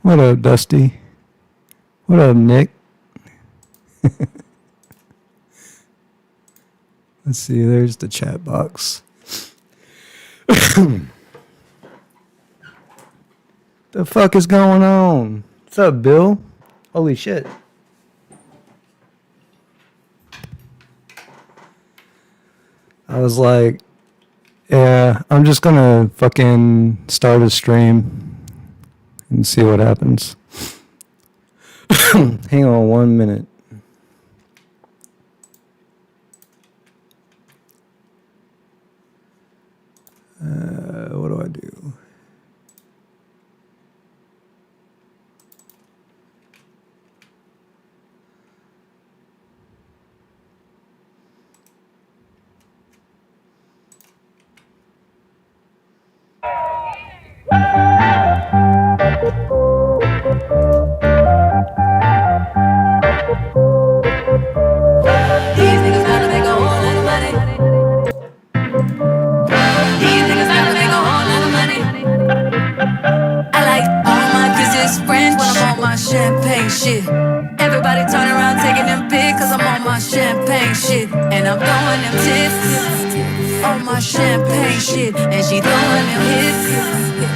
What up, Dusty? What up, Nick? Let's see, there's the chat box. The fuck is going on? What's up, Bill? Holy shit. I was like, yeah, I'm just gonna fucking start a stream and see what happens. Hang on 1 minute. What do I do? These niggas gotta make a whole lot of money. These niggas gotta make a whole lot of money. I like all my kisses French when I'm on my champagne shit. Everybody turn around taking them pics cause I'm on my champagne shit. And I'm throwing them tips on my champagne shit. And she throwing them hips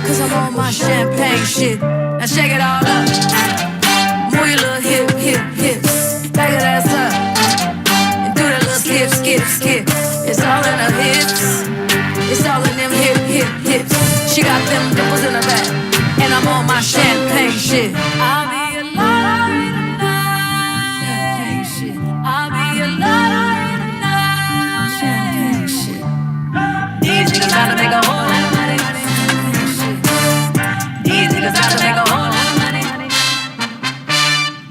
cause I'm on my champagne shit. Now shake it all up. Move your little hips. Back it ass up. And do that little skip. It's all in her hips. It's all in them hips. She got them dimples in her back. And I'm on my champagne shit. I'll be a lottery tonight. Champagne shit. I'll be a lottery tonight. Champagne shit. These niggas gotta make a whole lot of money. These niggas gotta make a whole lot of money.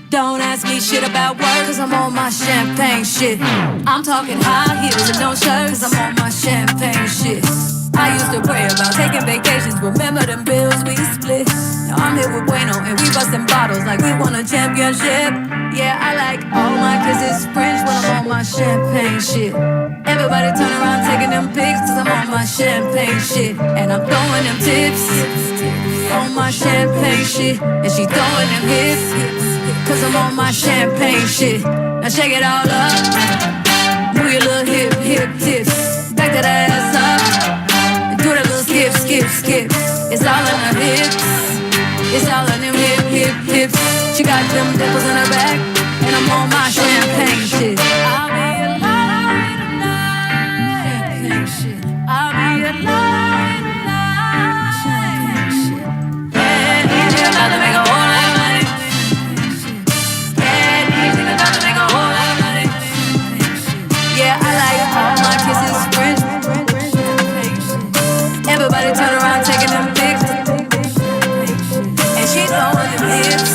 Don't ask me shit about work cause I'm on my champagne shit. I'm talking high heels and no shirts cause I'm on my champagne shit. I used to pray about taking vacations, remember them bills we split. Now I'm here with Bueno and we bustin' bottles like we won a championship. Yeah, I like all my kisses French when I'm on my champagne shit. Everybody turn around taking them pics cause I'm on my champagne shit. And I'm throwing them tips on my champagne shit. And she throwing them hips cause I'm on my champagne shit. Now shake it all up. Move your little hip tips. Back that ass up. And do that little skip. It's all in her hips. It's all in them hips. She got them dimples in her back. And I'm on my champagne shit. I'll be a lottery tonight. Champagne shit. I'll be a lottery tonight. Champagne shit. Yeah, these niggas about to make a whole lot of money. Yeah, these niggas about to make a whole lot of money. Yeah, I like all my kisses French. Everybody turn around taking them pics. And she throwing them hips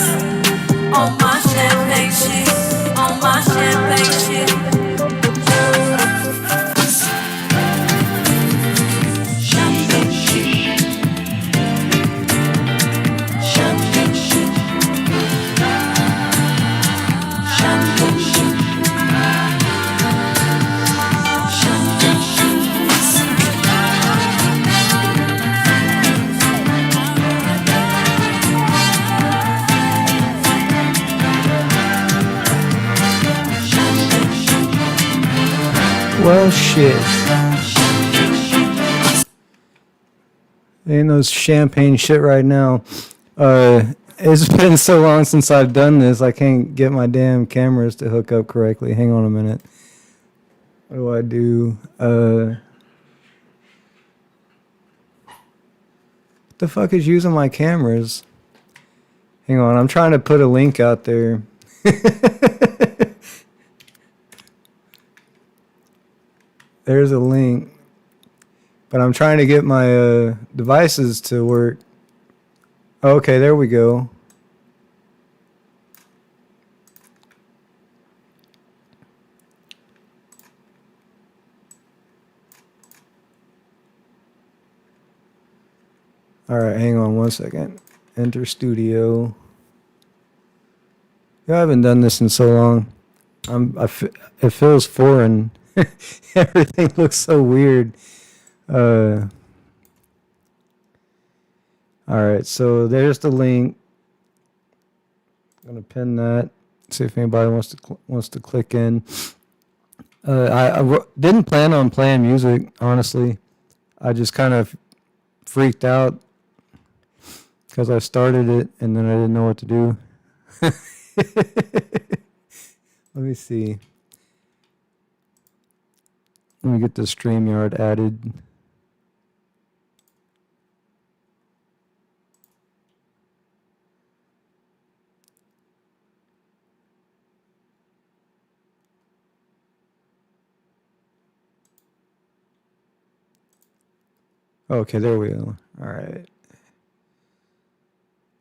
on my champagne shit. On my champagne shit. Champagne shit. Champagne shit. Champagne shit. Champagne shit. Well, shit. Ain't no champagne shit right now. It's been so long since I've done this, I can't get my damn cameras to hook up correctly. Hang on a minute. What do I do? What the fuck is using my cameras? Hang on, I'm trying to put a link out there. There's a link. But I'm trying to get my devices to work. Okay, there we go. All right, hang on 1 second. Enter studio. Yeah, I haven't done this in so long. It feels foreign. Everything looks so weird. All right, so there's the link. gonna pin that. See if anybody wants to click in. I didn't plan on playing music, honestly. I just kind of freaked out because I started it and then I didn't know what to do. Let me see. Let me get the StreamYard added. Okay, there we go. All right.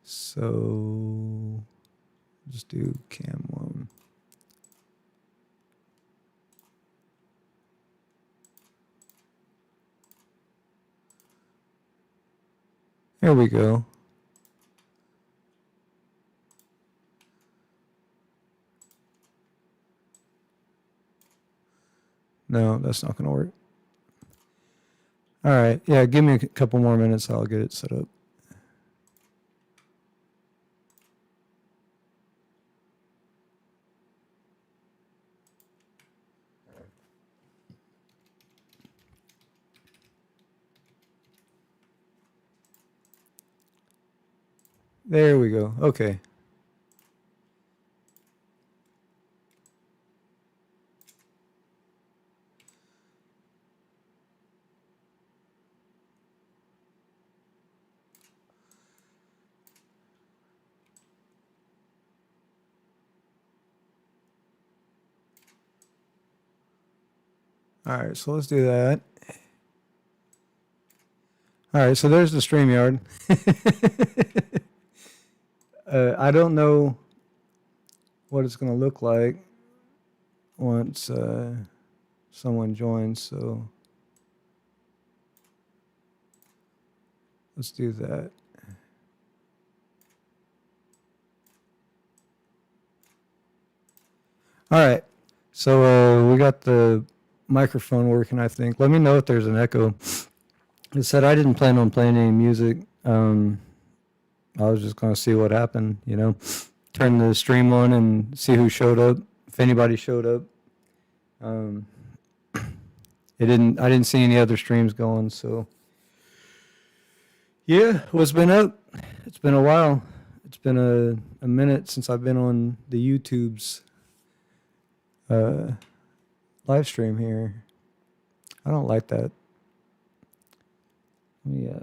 So just do cam 1. There we go. No, that's not going to work. All right. Yeah, give me a couple more minutes. I'll get it set up. There we go. Okay. All right, so let's do that. All right, so there's the StreamYard. I don't know what it's going to look like once someone joins, so let's do that. All right, so we got the microphone working, I think. Let me know if there's an echo. It said I didn't plan on playing any music. I was just going to see what happened, you know, turn the stream on and see who showed up, if anybody showed up. I didn't see any other streams going, so yeah, what's been up? It's been a while. It's been a minute since I've been on the YouTube's live stream here. I don't like that. Yeah.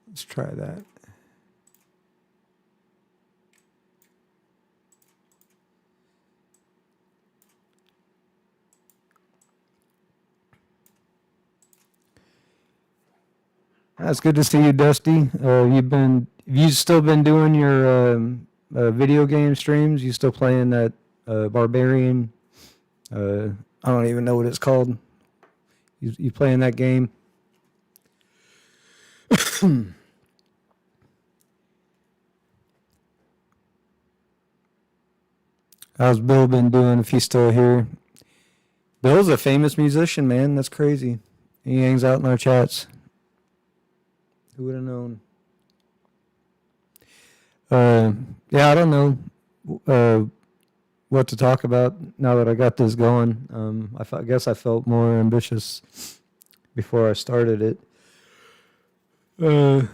Let's try that. That's good to see you, Dusty. You still been doing your video game streams? You still playing that Barbarian? I don't even know what it's called. You playing that game? How's Bill been doing if he's still here? Bill's a famous musician, man. That's crazy. He hangs out in our chats. Who would have known? Yeah, I don't know what to talk about now that I got this going. I guess I felt more ambitious before I started it. I'm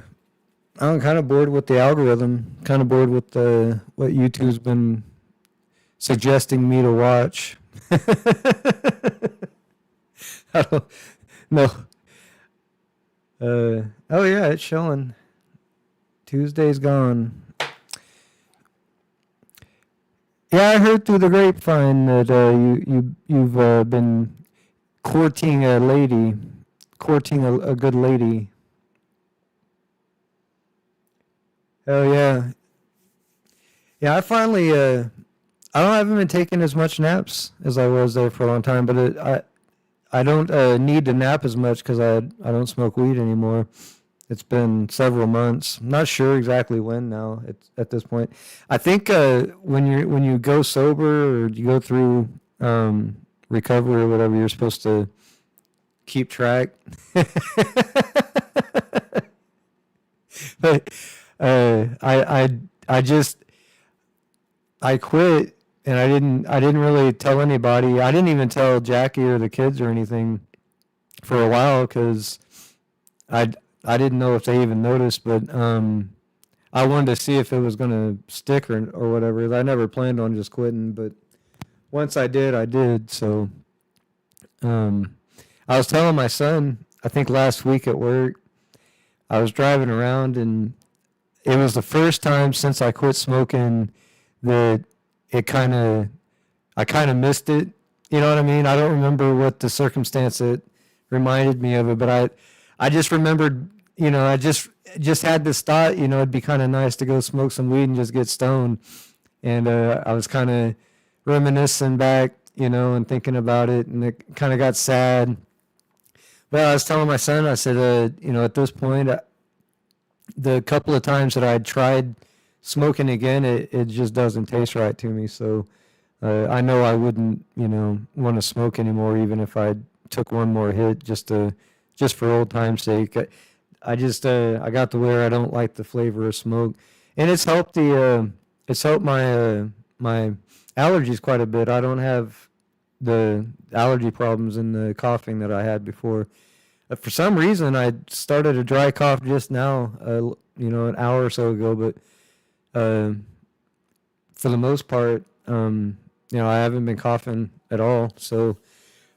kind of bored with the algorithm. Kind of bored with what YouTube's been suggesting me to watch. I don't know. Oh yeah, it's showing. Tuesday's gone. Yeah, I heard through the grapevine that you've been courting a lady, courting a good lady. Oh yeah, yeah. I finally I haven't been taking as much naps as I was there for a long time, but I don't need to nap as much because I don't smoke weed anymore. It's been several months. I'm not sure exactly when now. It's at this point. I think when you go sober or you go through recovery or whatever, you're supposed to keep track. But I just I quit and I didn't really tell anybody. I didn't even tell Jackie or the kids or anything for a while because I I didn't know if they even noticed, but I wanted to see if it was gonna stick or whatever. I never planned on just quitting, but once I did, I did. So um, I was telling my son, I think last week at work, I was driving around and it was the first time since I quit smoking that it kind of I kind of missed it. You know what I mean? I don't remember what the circumstance that reminded me of it, but I just remembered, I just had this thought, it'd be kind of nice to go smoke some weed and just get stoned. And I was kind of reminiscing back, and thinking about it, and it kind of got sad. Well, I was telling my son, I said, at this point, the couple of times that I'd tried smoking again, it just doesn't taste right to me. So I know I wouldn't, want to smoke anymore, even if I took one more hit just for old time's sake. I got to where I don't like the flavor of smoke, and it's helped my allergies quite a bit. I don't have the allergy problems and the coughing that I had before. For some reason, I started a dry cough just now, an hour or so ago, but for the most part, I haven't been coughing at all. So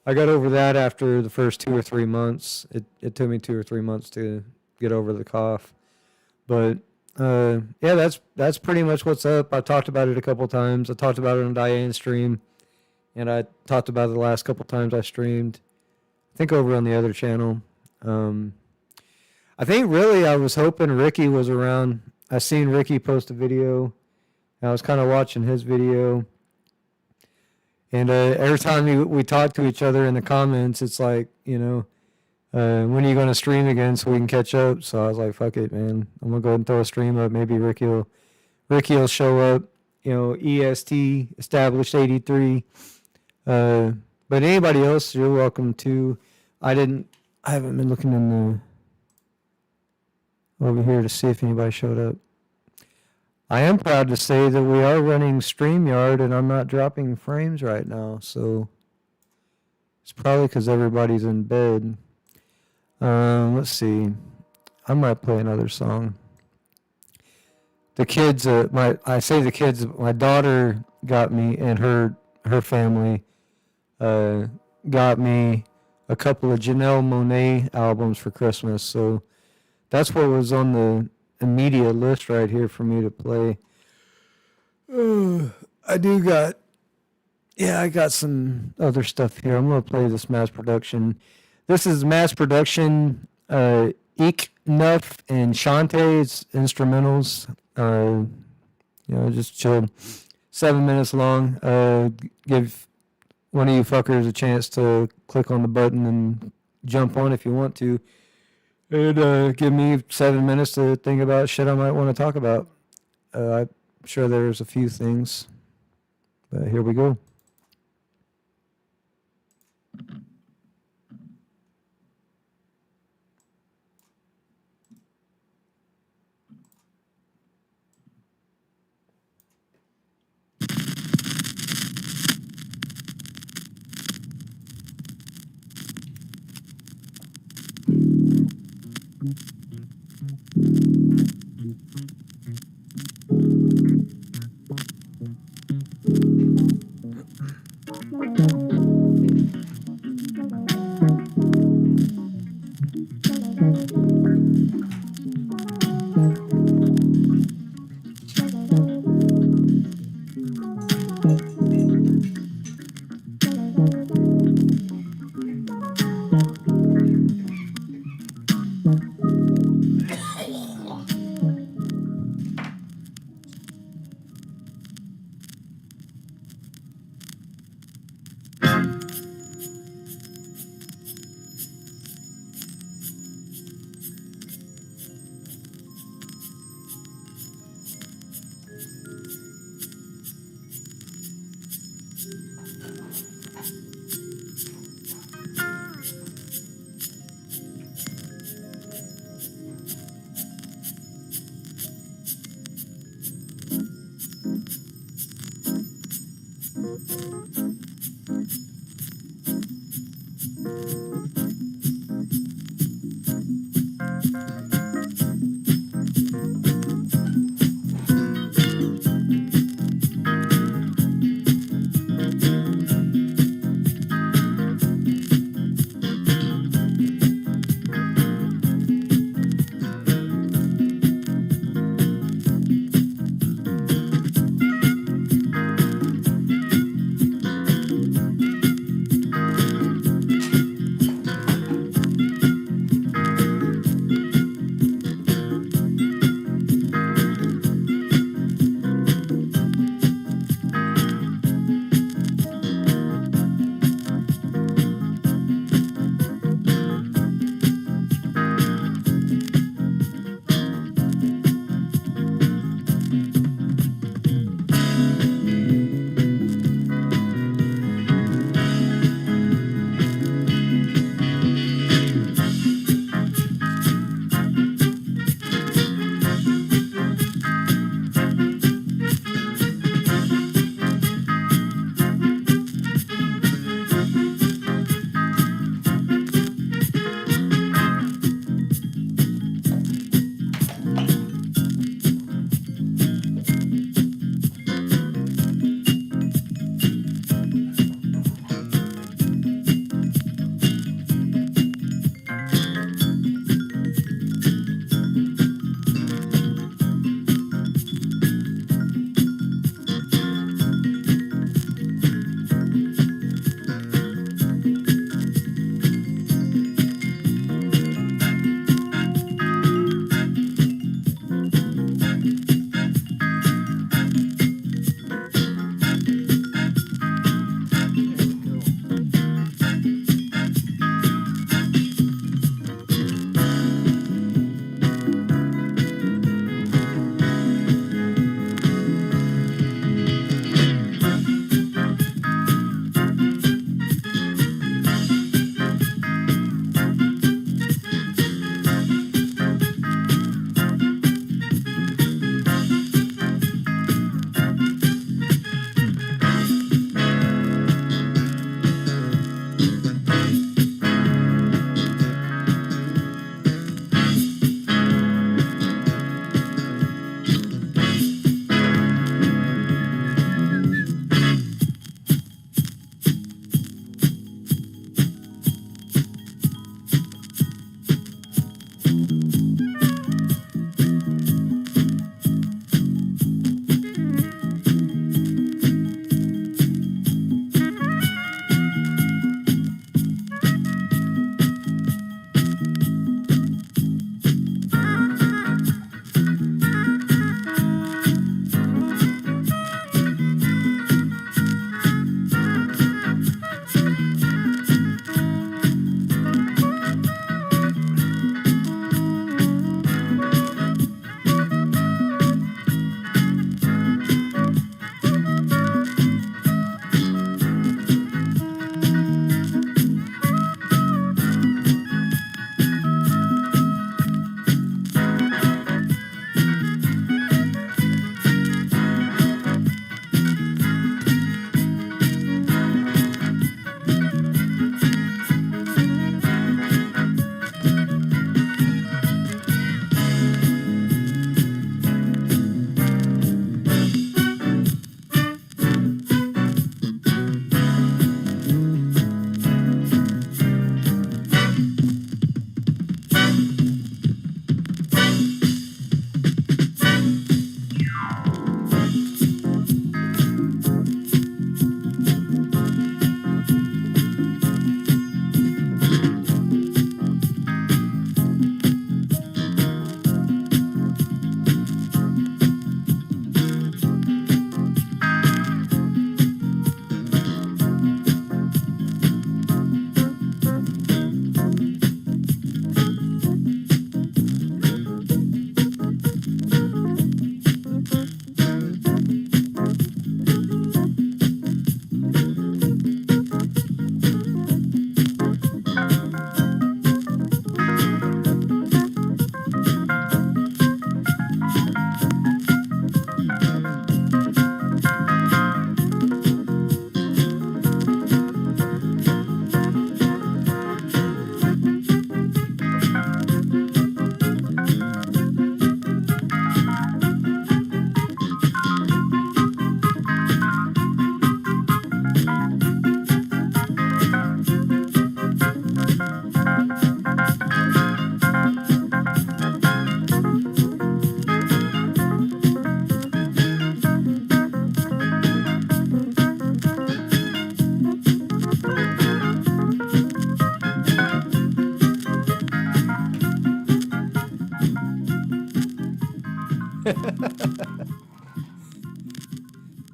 I got over that after the first 2 or 3 months. It took me 2 or 3 months to get over the cough, but yeah, that's pretty much what's up. I talked about it a couple times. I talked about it on Diane's stream, and I talked about it the last couple times I streamed. I think over on the other channel. I think really I was hoping Ricky was around. I seen Ricky post a video. I was kind of watching his video. And every time we talk to each other in the comments, it's like, when are you going to stream again so we can catch up? So I was like, fuck it, man. I'm going to go ahead and throw a stream up. Maybe Ricky will show up, EST, established 83. But anybody else, you're welcome to. I haven't been looking in over here to see if anybody showed up. I am proud to say that we are running StreamYard and I'm not dropping frames right now, so it's probably because everybody's in bed. Let's see. I might play another song. The kids, my daughter got me, and her family got me a couple of Janelle Monáe albums for Christmas, so that's what was on the immediate list right here for me to play. I got some other stuff here. I'm going to play this mass production. This is mass production, Eek Nuff and Shantae's instrumentals. Just chill. 7 minutes long. Give one of you fuckers a chance to click on the button and jump on if you want to. And give me 7 minutes to think about shit I might want to talk about. I'm sure there's a few things, but here we go.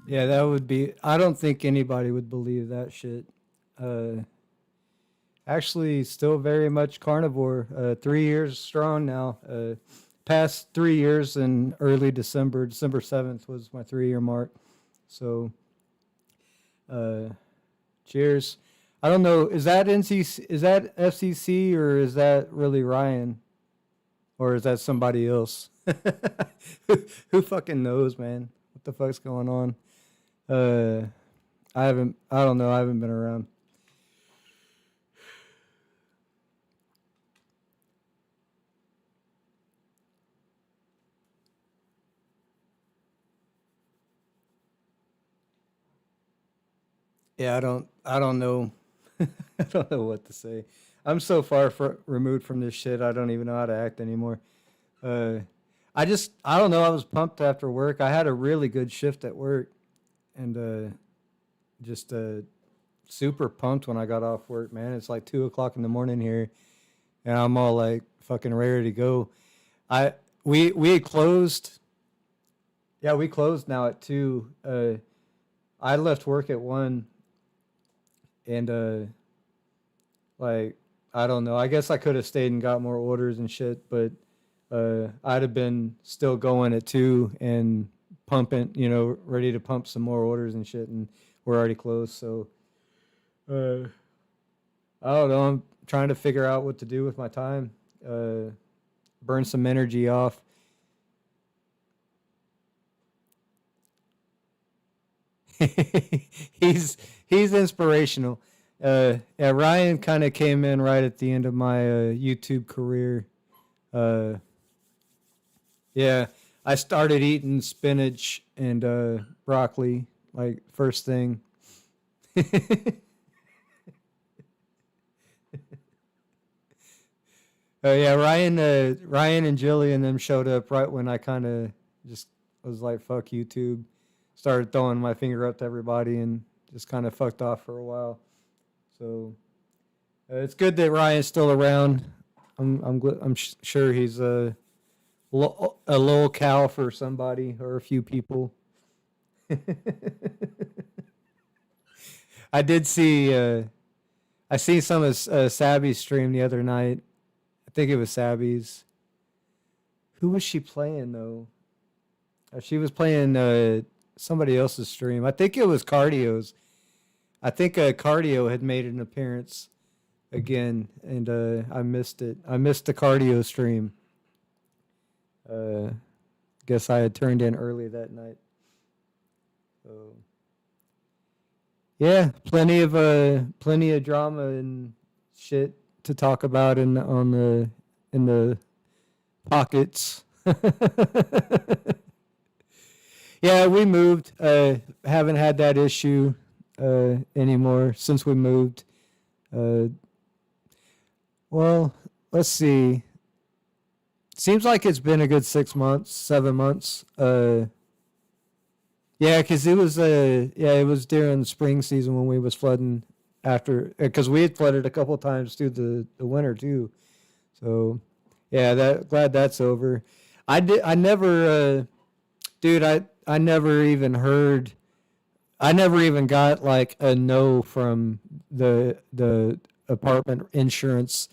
Yeah, that would be. I don't think anybody would believe that shit. Uh, Actually, still very much carnivore. 3 years strong now. Past 3 years in early December. December 7th was my 3 year mark. So, uh, cheers. I don't know. Is that NCC? Is that FCC or is that really Ryan? Or is that somebody else? Who fucking knows, man? What the fuck's going on? Uh, I haven't. I don't know. I haven't been around. Yeah, I don't. I don't know. I don't know what to say. I'm so far removed from this shit. I don't even know how to act anymore. Uh, I just. I don't know. I was pumped after work. I had a really good shift at work, and just super pumped when I got off work. Man, it's like 2 o'clock in the morning here, and I'm all like fucking ready to go. I we had closed. Yeah, we closed now at 2. I left work at 1, and like I don't know. I guess I could have stayed and got more orders and shit, but I'd have been still going at 2 and pumping, ready to pump some more orders and shit, and we're already closed. So uh, I don't know. I'm trying to figure out what to do with my time. Burn some energy off. He's inspirational. Yeah, Ryan kind of came in right at the end of my YouTube career. Uh, yeah, I started eating spinach and broccoli like first thing. Yeah, Ryan and Jillian them showed up right when I kind of just was like, "Fuck YouTube." Started throwing my finger up to everybody and just kind of fucked off for a while. So it's good that Ryan's still around. I'm sure he's a little cow for somebody or a few people. I did see I seen some of Sabby's stream the other night. I think it was Sabby's. Who was she playing though? She was playing somebody else's stream. I think it was Cardio's. I think Cardio had made an appearance again, and I missed it. I missed the Cardio stream. Uh, Guess I had turned in early that night. So yeah, plenty of drama and shit to talk about in the pockets. Yeah, we moved. Haven't had that issue anymore since we moved. Uh, well, let's see. Seems like it's been a good 6 months, 7 months. Yeah, because it was during the spring season when we was flooding after, because we had flooded a couple times through the winter too. So yeah, glad that's over. I never, dude, I never even heard. I never even got like a no from the apartment insurance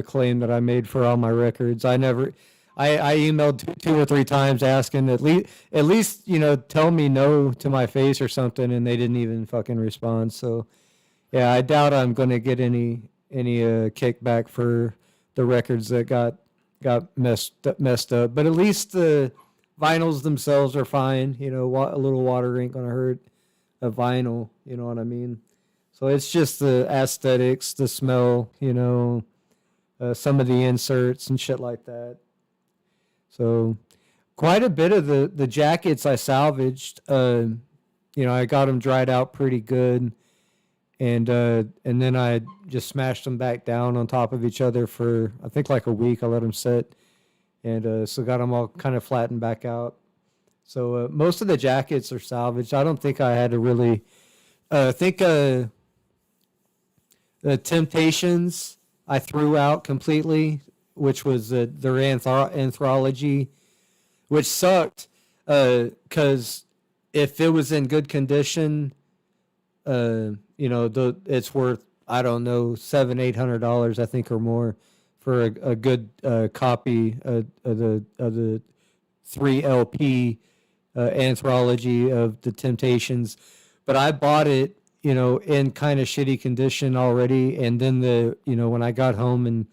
claim that I made for all my records. I emailed two or three times asking at least tell me no to my face or something, and they didn't even fucking respond. So yeah, I doubt I'm gonna get any kickback for the records that got messed up. But at least the vinyls themselves are fine. A little water ain't gonna hurt a vinyl. You know what I mean? So it's just the aesthetics, the smell. Some of the inserts and shit like that. So quite a bit of the jackets I salvaged. I got them dried out pretty good, and then I just smashed them back down on top of each other for I think like a week. I let them sit, and so got them all kind of flattened back out. So most of the jackets are salvaged. I don't think I had to really. I think the Temptations I threw out completely, which was their anthology, which sucked. Because if it was in good condition, it's worth, I don't know, $700-800, I think, or more for a good copy of the 3 LP anthology of the Temptations. But I bought it, in kind of shitty condition already, and then when I got home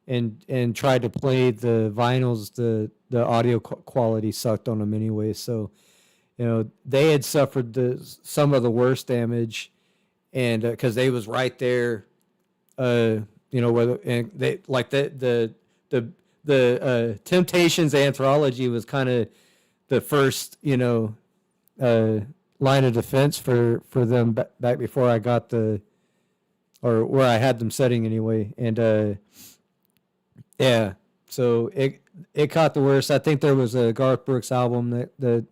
and tried to play the vinyls, the audio quality sucked on them anyway. So, they had suffered some of the worst damage, and because they was right there, whether and they like the Temptations anthology was kind of the first, line of defense for them back before I got or where I had them setting anyway, and yeah, so it caught the worst. I think there was a Garth Brooks album that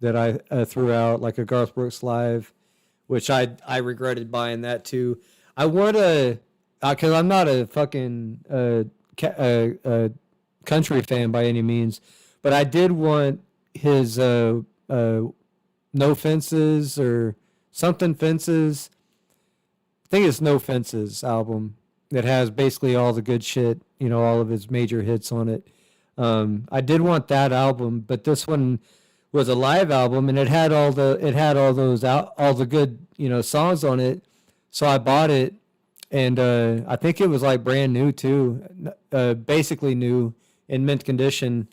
I threw out, like a Garth Brooks live, which I regretted buying that too. I want to, because I'm not a fucking country fan by any means, but I did want his No Fences or something Fences. I think it's No Fences album that has basically all the good shit, all of his major hits on it. I did want that album, but this one was a live album, and it had all the good songs on it. So I bought it, and I think it was like brand new too, basically new in mint condition.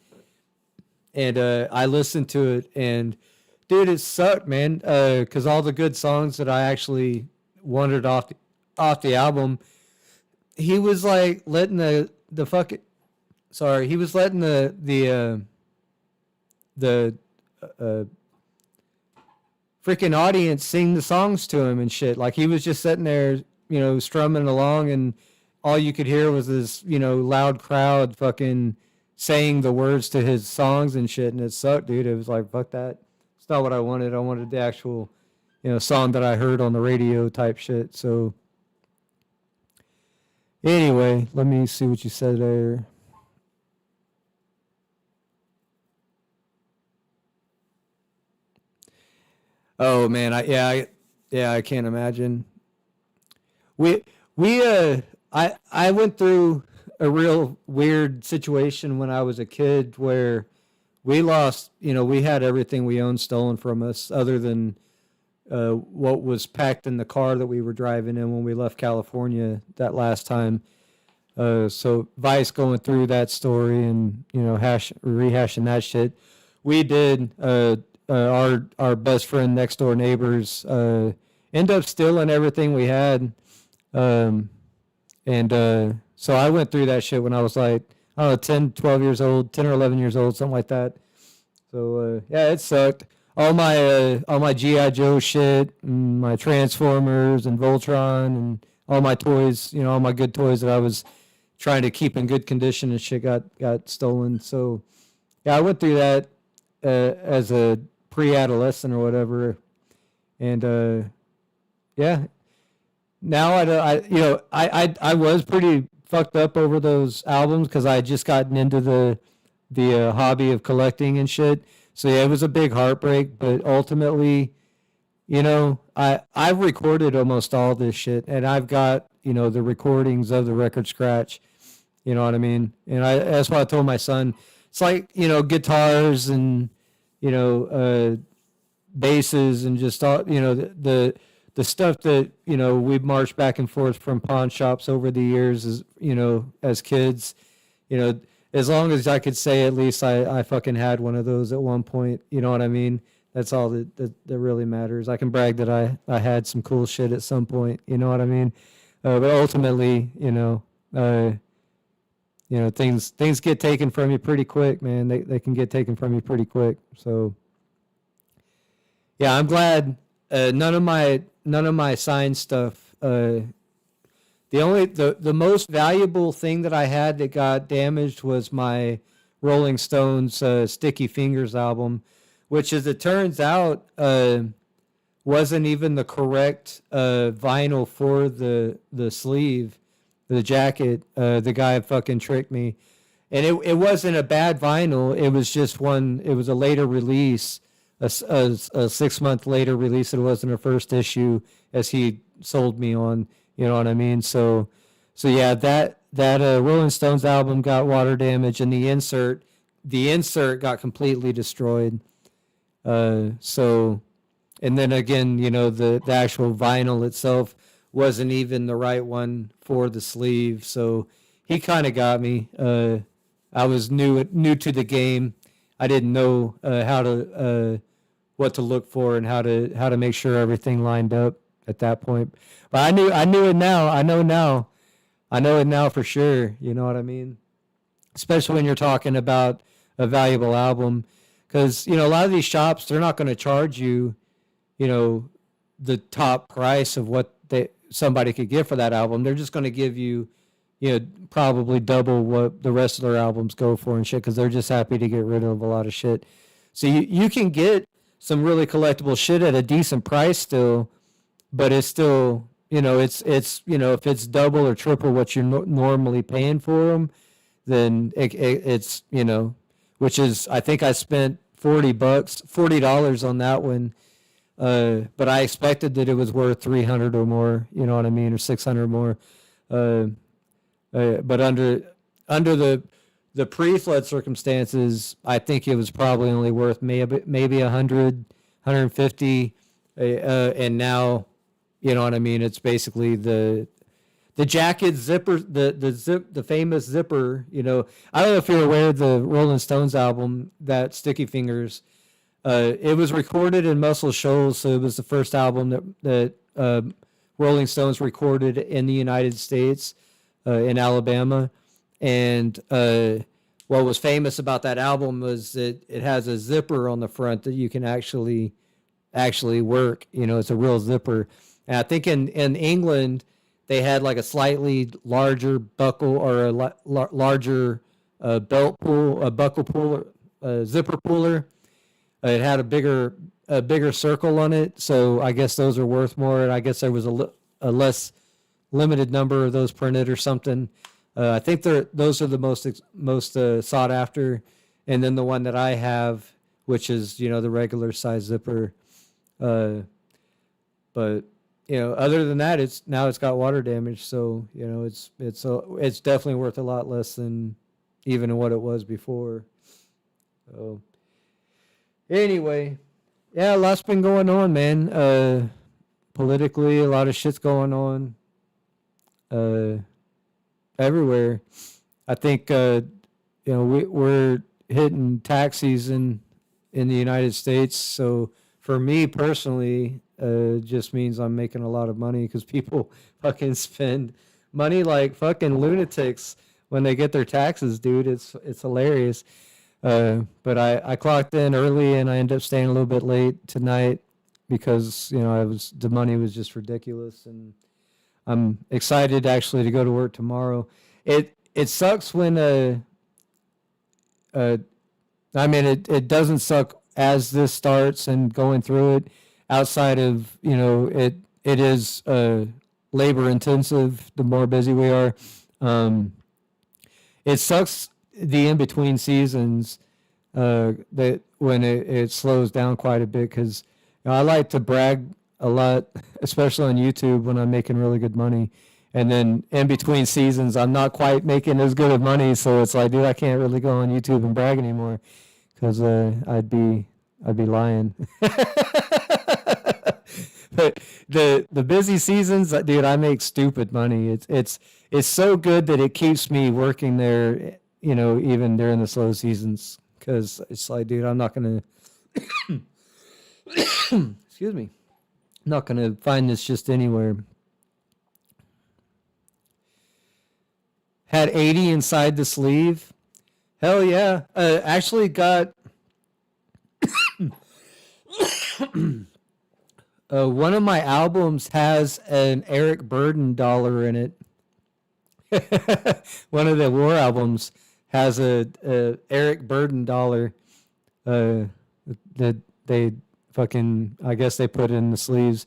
And I listened to it, and dude, it sucked, man. Because all the good songs that I actually wanted off the album, he was like letting the fucking, sorry, he was letting the freaking audience sing the songs to him and shit. Like he was just sitting there, strumming along, and all you could hear was this, loud crowd fucking saying the words to his songs and shit, and it sucked, dude. It was like, fuck that. It's not what I wanted. I wanted the actual, song that I heard on the radio type shit. So anyway, let me see what you said there. Oh man, I can't imagine. We I went through a real weird situation when I was a kid where we lost, we had everything we owned stolen from us other than what was packed in the car that we were driving in when we left California that last time. So Vice going through that story and, rehashing that shit. We did, our best friend next door neighbors end up stealing everything we had. So I went through that shit when I was like, I don't know, 10, 12 years old, 10 or 11 years old, something like that. So, yeah, it sucked. All my G.I. Joe shit, and my Transformers and Voltron and all my toys, all my good toys that I was trying to keep in good condition and shit got stolen. So, yeah, I went through that as a pre-adolescent or whatever. And, yeah, now I was pretty fucked up over those albums because I had just gotten into the hobby of collecting and shit. So yeah, it was a big heartbreak, but ultimately, I've recorded almost all this shit, and I've got the recordings of the record scratch. You know what I mean? And that's why I told my son, it's like guitars and basses and just all the stuff that we've marched back and forth from pawn shops over the years as kids. As long as I could say at least I fucking had one of those at one point. You know what I mean? That's all that really matters. I can brag that I had some cool shit at some point. You know what I mean? But ultimately, things get taken from you pretty quick, man. They can get taken from you pretty quick. So yeah, I'm glad none of my signed stuff. The most valuable thing that I had that got damaged was my Rolling Stones Sticky Fingers album, which, as it turns out, wasn't even the correct vinyl for the sleeve, the jacket. The guy fucking tricked me, and it wasn't a bad vinyl. It was just one. It was a later release, a 6 month later release. It wasn't a first issue as he sold me on. You know what I mean? So yeah, that Rolling Stones album got water damage, and the insert got completely destroyed. So, and then again, the actual vinyl itself wasn't even the right one for the sleeve. So he kind of got me. I was new to the game. I didn't know how to what to look for and how to make sure everything lined up at that point. But I knew it now. I know it now for sure. You know what I mean? Especially when you're talking about a valuable album, because a lot of these shops, they're not going to charge you, the top price of what somebody could get for that album. They're just going to give you, probably double what the rest of their albums go for and shit, because they're just happy to get rid of a lot of shit. So you can get some really collectible shit at a decent price still, but it's still, it's if it's double or triple what you're normally paying for them, then it's which is, I think I spent $40 on that one. But I expected that it was worth 300 or more, you know what I mean, or 600 or more. But under the pre-flood circumstances, I think it was probably only worth maybe 100, 150, and now, you know what I mean. It's basically the jacket zipper, the famous zipper. I don't know if you're aware of the Rolling Stones album, that Sticky Fingers. It was recorded in Muscle Shoals, so it was the first album that Rolling Stones recorded in the United States, in Alabama. And what was famous about that album was that it has a zipper on the front that you can actually work. It's a real zipper. And I think in England they had like a slightly larger buckle, or a larger belt pull, a buckle puller, zipper puller. It had a bigger circle on it, so I guess those are worth more. And I guess there was a less limited number of those printed or something. I think those are the most sought after. And then the one that I have, which is the regular size zipper. But other than that, it's got water damage, so it's definitely worth a lot less than even what it was before. So anyway, yeah, a lot's been going on, man. Politically, a lot of shit's going on everywhere. I think we're hitting tax season in the United States, so for me personally, just means I'm making a lot of money, because people fucking spend money like fucking lunatics when they get their taxes, dude. It's hilarious. But I clocked in early, and I ended up staying a little bit late tonight because the money was just ridiculous, and I'm excited actually to go to work tomorrow. It sucks when it doesn't suck as this starts and going through it. Outside of it is labor intensive. The more busy we are, it sucks the in between seasons, that when it slows down quite a bit, because I like to brag a lot, especially on YouTube when I'm making really good money, and then in between seasons I'm not quite making as good of money, so it's like, dude, I can't really go on YouTube and brag anymore, because I'd be lying. But the busy seasons, dude, I make stupid money. It's so good that it keeps me working there, even during the slow seasons, because it's like, dude, I'm not gonna excuse me, not gonna find this just anywhere. Had 80 inside the sleeve. Hell yeah. Actually got one of my albums has an Eric Burden dollar in it. One of the War albums has a Eric Burden dollar that they fucking, I guess they put in the sleeves.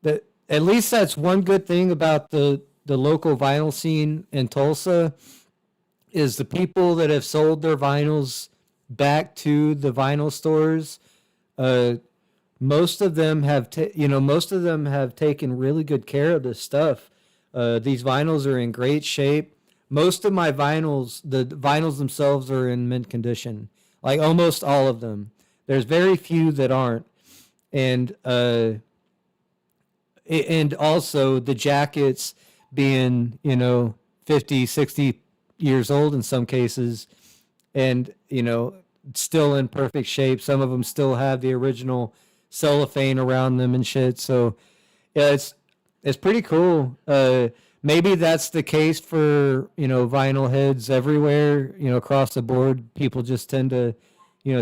That, at least that's one good thing about the local vinyl scene in Tulsa, is the people that have sold their vinyls back to the vinyl stores. Uh, most of them have, most of them have taken really good care of this stuff. These vinyls are in great shape. Most of my vinyls, the vinyls themselves, are in mint condition. Like almost all of them. There's very few that aren't, and and also the jackets being 50, 60 years old in some cases, and still in perfect shape. Some of them still have the original cellophane around them and shit. So yeah, it's pretty cool. Maybe that's the case for vinyl heads everywhere. Across the board, people just tend to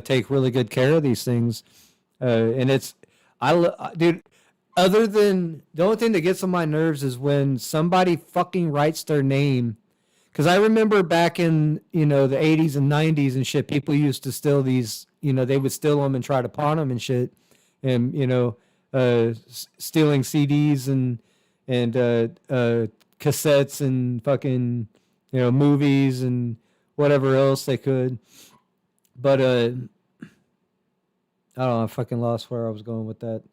take really good care of these things. And it's dude. Other than the only thing that gets on my nerves is when somebody fucking writes their name. Because I remember back in the 80s and 90s and shit, people used to steal these. They would steal them and try to pawn them and shit, and stealing CDs and cassettes and fucking movies and whatever else they could. But I don't know. I fucking lost where I was going with that.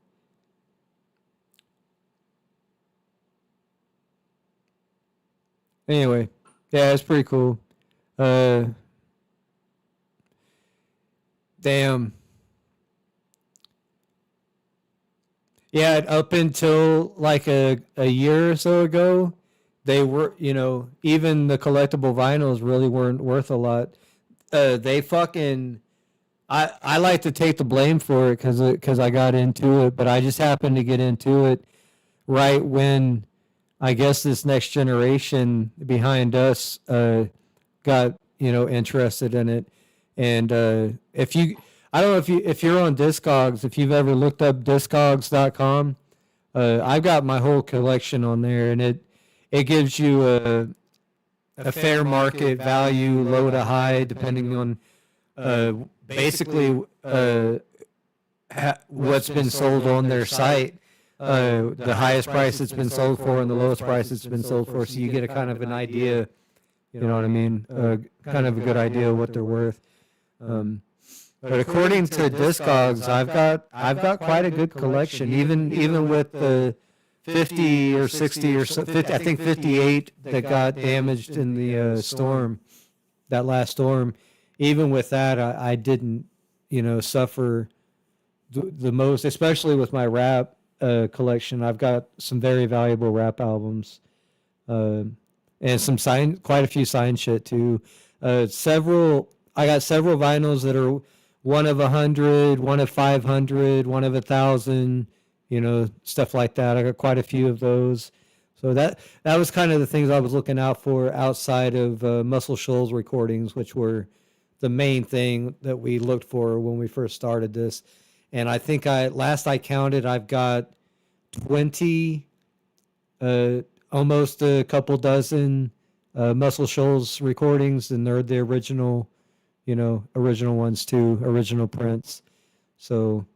Anyway, yeah, it's pretty cool. Uh, damn. Yeah, up until like a year or so ago, they were, even the collectible vinyls really weren't worth a lot. They fucking, I like to take the blame for it because I got into it, but I just happened to get into it right when I guess this next generation behind us got interested in it. And if you, I don't know if you're on Discogs, if you've ever looked up Discogs.com, I've got my whole collection on there, and it gives you a fair market value, low to high, depending on basically what's been sold on their site. The highest price it's been sold for and the lowest price it's been sold for, so you get a kind of an idea, you know what I mean? Kind of a good idea of what they're worth. But according to Discogs, I've got quite a good collection, even with the 50 or 60 or so, 50, I think 58 that got damaged in the storm, that last storm. Even with that, I didn't suffer the most, especially with my rap collection. I've got some very valuable rap albums, and some quite a few signed shit too. I got several vinyls that are one of 100, one of 500, one of 1,000, stuff like that. I got quite a few of those. So that was kind of the things I was looking out for outside of Muscle Shoals recordings, which were the main thing that we looked for when we first started this. And I think last I counted, I've got 20, almost a couple dozen Muscle Shoals recordings, and they're the original, original ones too, original prints. So,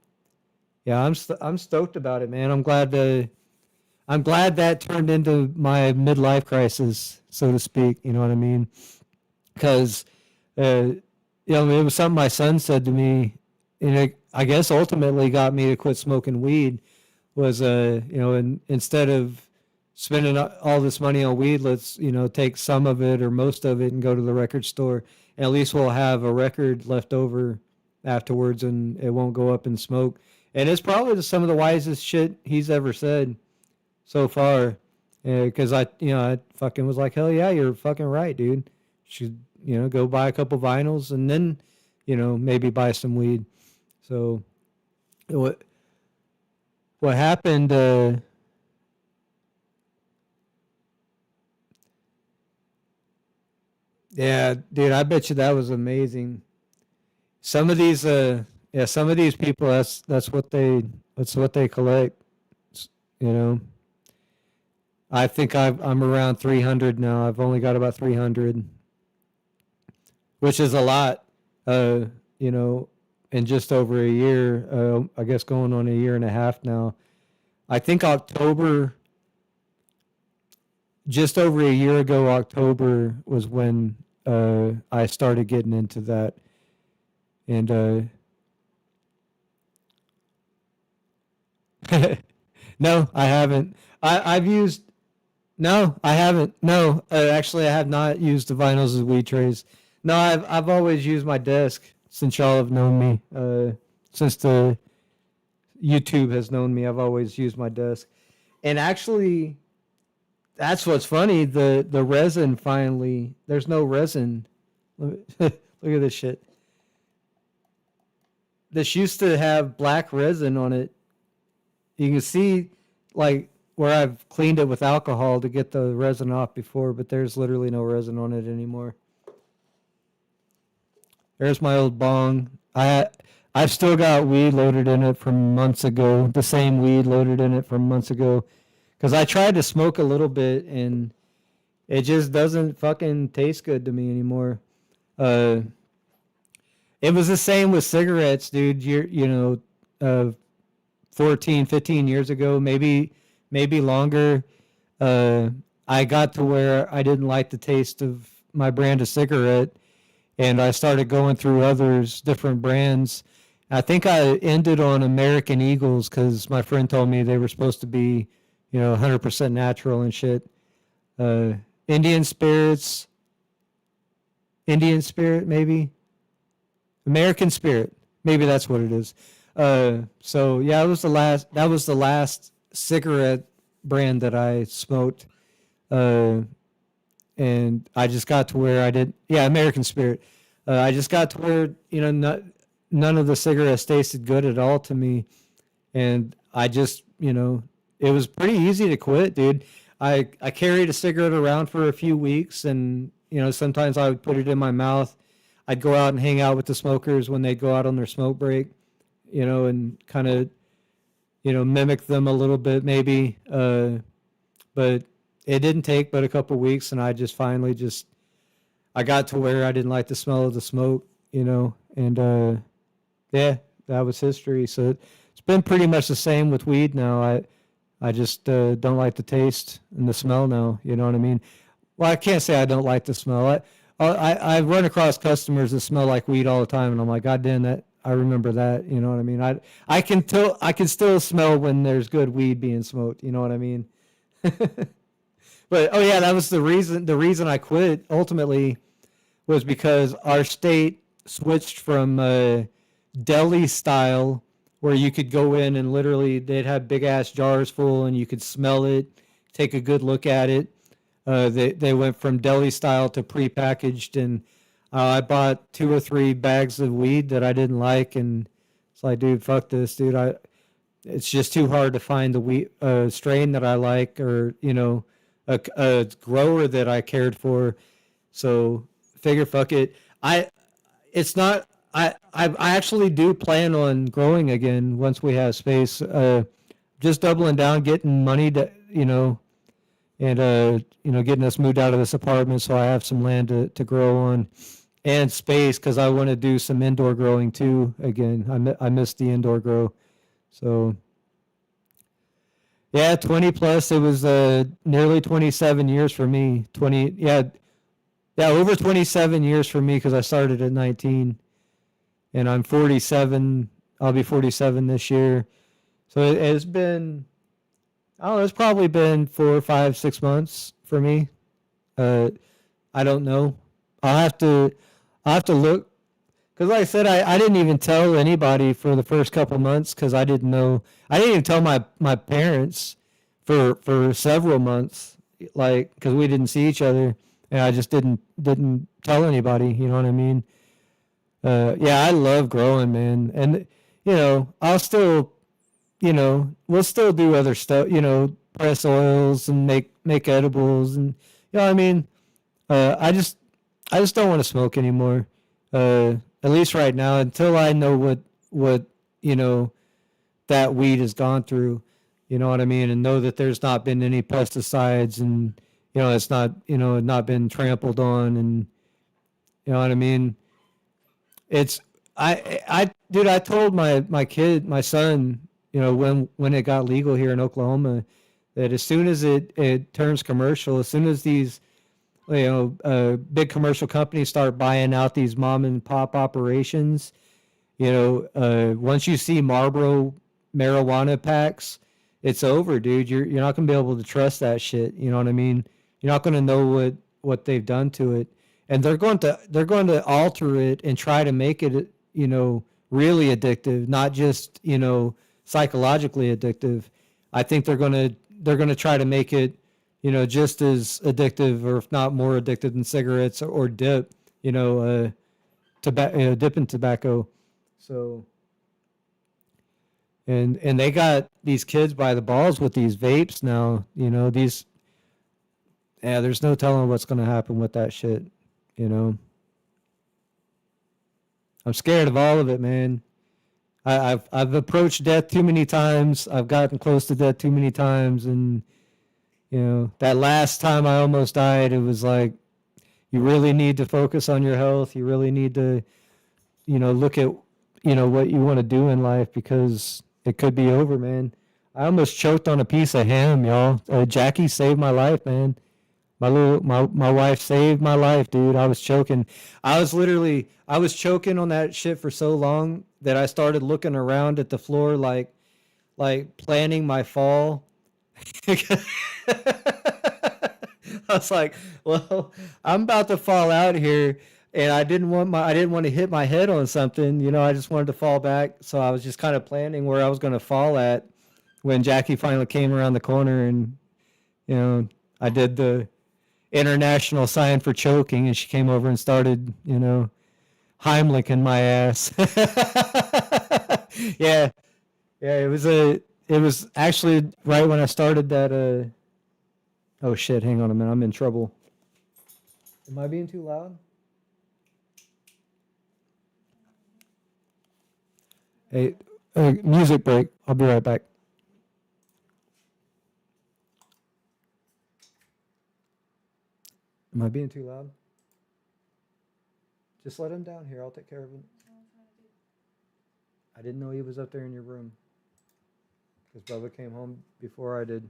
yeah, I'm stoked about it, man. I'm glad that turned into my midlife crisis, so to speak. You know what I mean? Because, it was something my son said to me, and it, I guess ultimately got me to quit smoking weed. Was instead of spending all this money on weed, let's take some of it or most of it and go to the record store. And at least we'll have a record left over afterwards, and it won't go up in smoke. And it's probably some of the wisest shit he's ever said so far. Because I fucking was like, hell yeah, you're fucking right, dude. Should go buy a couple vinyls and then maybe buy some weed. So what happened? Yeah, dude, I bet you that was amazing. Some of these, some of these people, that's what they collect. You know, I think I'm around 300 now. I've only got about 300, which is a lot. In just over a year. I guess going on a year and a half now. I think just over a year ago, October was when I started getting into that. And no, I haven't. I've used no, I haven't. No, actually, I have not used the vinyls as weed trays. No, I've always used my desk since y'all have known me. Since the YouTube has known me, I've always used my desk. And actually, that's what's funny. The resin finally. There's no resin. Look at this shit. This used to have black resin on it. You can see like where I've cleaned it with alcohol to get the resin off before, but there's literally no resin on it anymore. There's my old bong. I've still got weed loaded in it from months ago. The same weed loaded in it from months ago. Because I tried to smoke a little bit and it just doesn't fucking taste good to me anymore. It was the same with cigarettes, dude. 14, 15 years ago, maybe longer. I got to where I didn't like the taste of my brand of cigarette, and I started going through others, different brands. I think I ended on American Eagles because my friend told me they were supposed to be, 100% natural and shit. Indian Spirits, Indian Spirit, maybe American Spirit, maybe that's what it is. So yeah, it was the last. That was the last cigarette brand that I smoked, and I just got to where I did. Yeah, American Spirit. I just got to where none of the cigarettes tasted good at all to me, and I just it was pretty easy to quit, dude. I carried a cigarette around for a few weeks, and sometimes I would put it in my mouth. I'd go out and hang out with the smokers when they'd go out on their smoke break, and kind of, mimic them a little bit maybe. But it didn't take but a couple weeks, and I just finally I got to where I didn't like the smell of the smoke, and yeah, that was history. So it's been pretty much the same with weed now. I just don't like the taste and the smell now. You know what I mean? Well, I can't say I don't like the smell. I run across customers that smell like weed all the time, and I'm like, God damn that! I remember that. You know what I mean? I can still smell when there's good weed being smoked. You know what I mean? But oh yeah, that was the reason. The reason I quit ultimately was because our state switched from deli style, where you could go in and literally they'd have big ass jars full, and you could smell it, take a good look at it. They went from deli style to prepackaged, and I bought 2 or 3 bags of weed that I didn't like, and it's like, dude, fuck this, dude. It's just too hard to find the weed strain that I like, or a grower that I cared for. So figure, fuck it. It's not. I actually do plan on growing again once we have space. Just doubling down, getting money to and getting us moved out of this apartment so I have some land to grow on, and space because I want to do some indoor growing too again. I miss the indoor grow. So yeah, 20 plus. It was nearly 27 years for me. 20, yeah, over 27 years for me because I started at 19, and I'm 47. I'll be 47 this year. So it's been, I don't know, it's probably been 4, 5, 6 months for me. I don't know. I'll have to look. Because like I said, I didn't even tell anybody for the first couple months because I didn't know. I didn't even tell my parents for several months, like, because we didn't see each other, and I just didn't tell anybody. You know what I mean? Yeah, I love growing, man, and I'll still, we'll still do other stuff. Press oils and make edibles, and what I mean. I just don't want to smoke anymore. At least right now, until I know what that weed has gone through. You know what I mean, and know that there's not been any pesticides, and it's not been trampled on, and you know what I mean. It's dude, I told my son, when it got legal here in Oklahoma, that as soon as it turns commercial, as soon as these big commercial companies start buying out these mom and pop operations. Once you see Marlboro marijuana packs, it's over, dude. You're not gonna be able to trust that shit. You know what I mean? You're not gonna know what they've done to it, and they're going to alter it and try to make it really addictive, not just psychologically addictive. I think they're gonna try to make it just as addictive, or if not more addictive than cigarettes or dip. Dip in tobacco. So, and they got these kids by the balls with these vapes now. There's no telling what's going to happen with that shit. You know, I'm scared of all of it, man. I've approached death too many times. I've gotten close to death too many times, and that last time I almost died, it was like you really need to focus on your health. You really need to look at what you want to do in life, because it could be over, man. I almost choked on a piece of ham, y'all. Jackie saved my life, man. My wife saved my life, dude. I was choking. I was choking on that shit for so long that I started looking around at the floor, like planning my fall. I was like, well, I'm about to fall out here, and I didn't want to hit my head on something. I just wanted to fall back, so I was just kind of planning where I was going to fall at when Jackie finally came around the corner, and I did the international sign for choking, and she came over and started, Heimliching my ass. Yeah, yeah, it was actually right when I started that. Oh shit! Hang on a minute, I'm in trouble. Am I being too loud? Hey, music break. I'll be right back. Am I being too loud? Just let him down here. I'll take care of him. I didn't know he was up there in your room because Bubba came home before I did.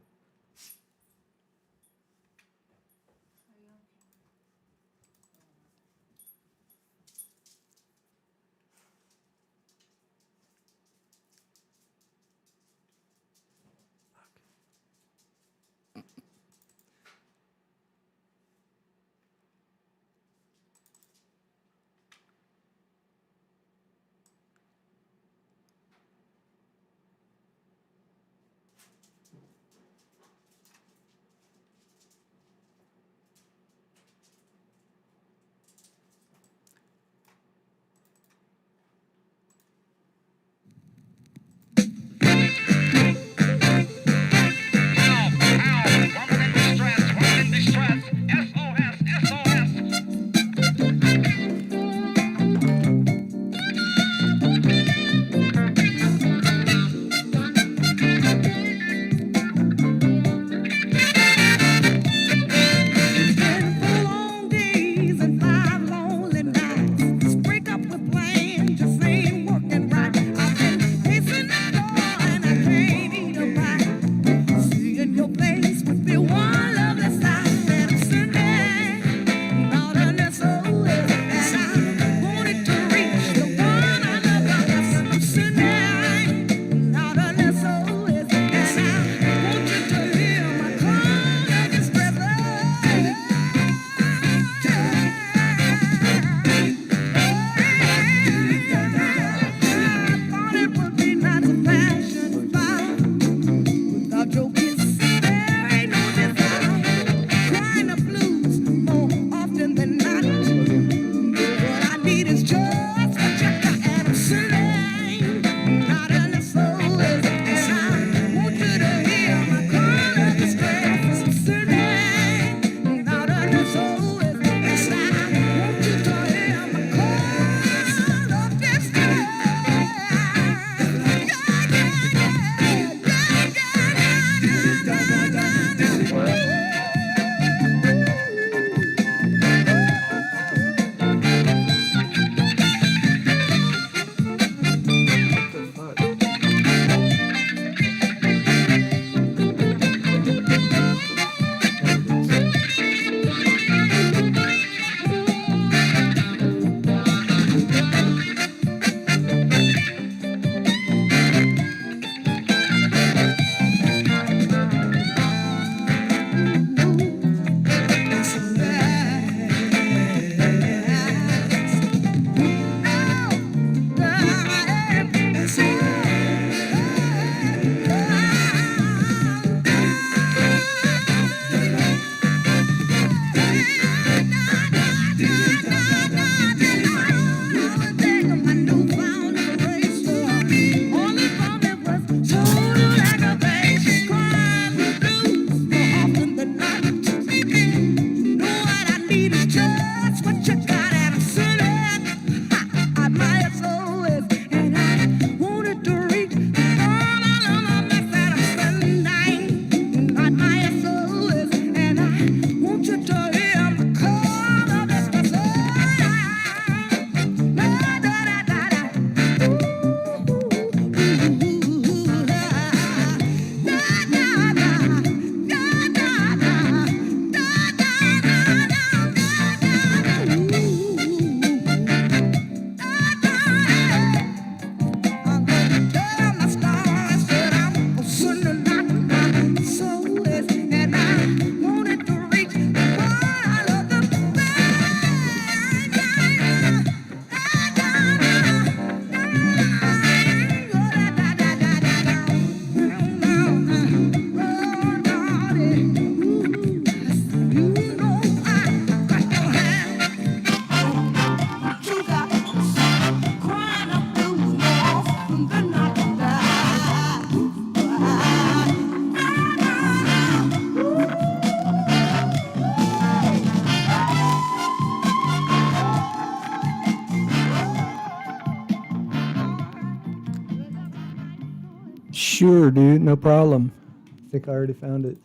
Sure, dude. No problem. I think I already found it.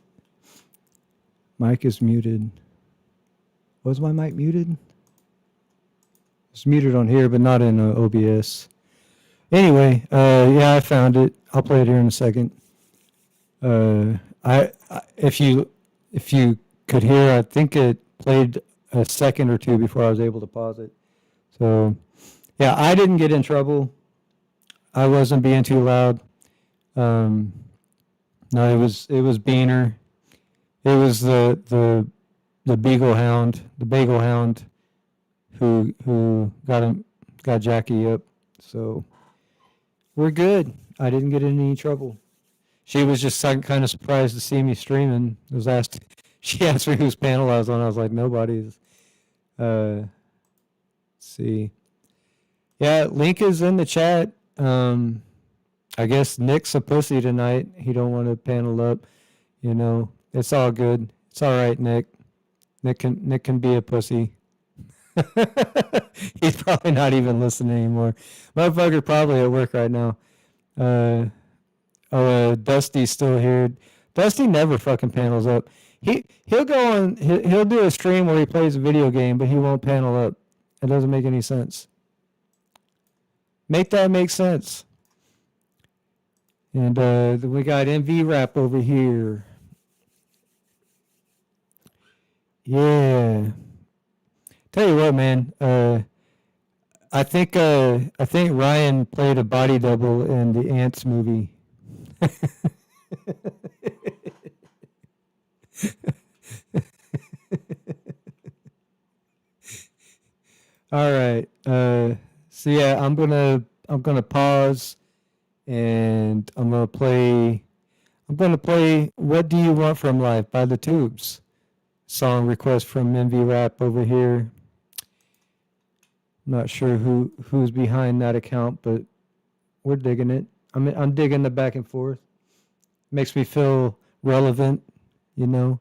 Mic is muted. Was my mic muted? It's muted on here, but not in OBS. Anyway, yeah, I found it. I'll play it here in a second. If you could hear, I think it played a second or two before I was able to pause it. So, yeah, I didn't get in trouble. I wasn't being too loud. No, it was Beaner. It was the Beagle Hound, the Bagel Hound, who got Jackie up. So we're good. I didn't get in any trouble. She was just kind of surprised to see me streaming. She asked me whose panel I was on. I was like, nobody's. Let's see. Yeah, link is in the chat. I guess Nick's a pussy tonight. He don't want to panel up. You know, it's all good. It's all right, Nick. Nick can be a pussy. He's probably not even listening anymore. Motherfucker probably at work right now. Dusty's still here. Dusty never fucking panels up. He'll go on. He'll do a stream where he plays a video game, but he won't panel up. It doesn't make any sense. Make that make sense. And we got MV Rap over here. Yeah. Tell you what, man. I think Ryan played a body double in the Ants movie. All right. So yeah, I'm gonna pause, and I'm gonna play "What Do You Want from Life" by the Tubes. Song request from MV Rap over here. Not sure who's behind that account, but we're digging it. I'm digging the back and forth. Makes me feel relevant, you know.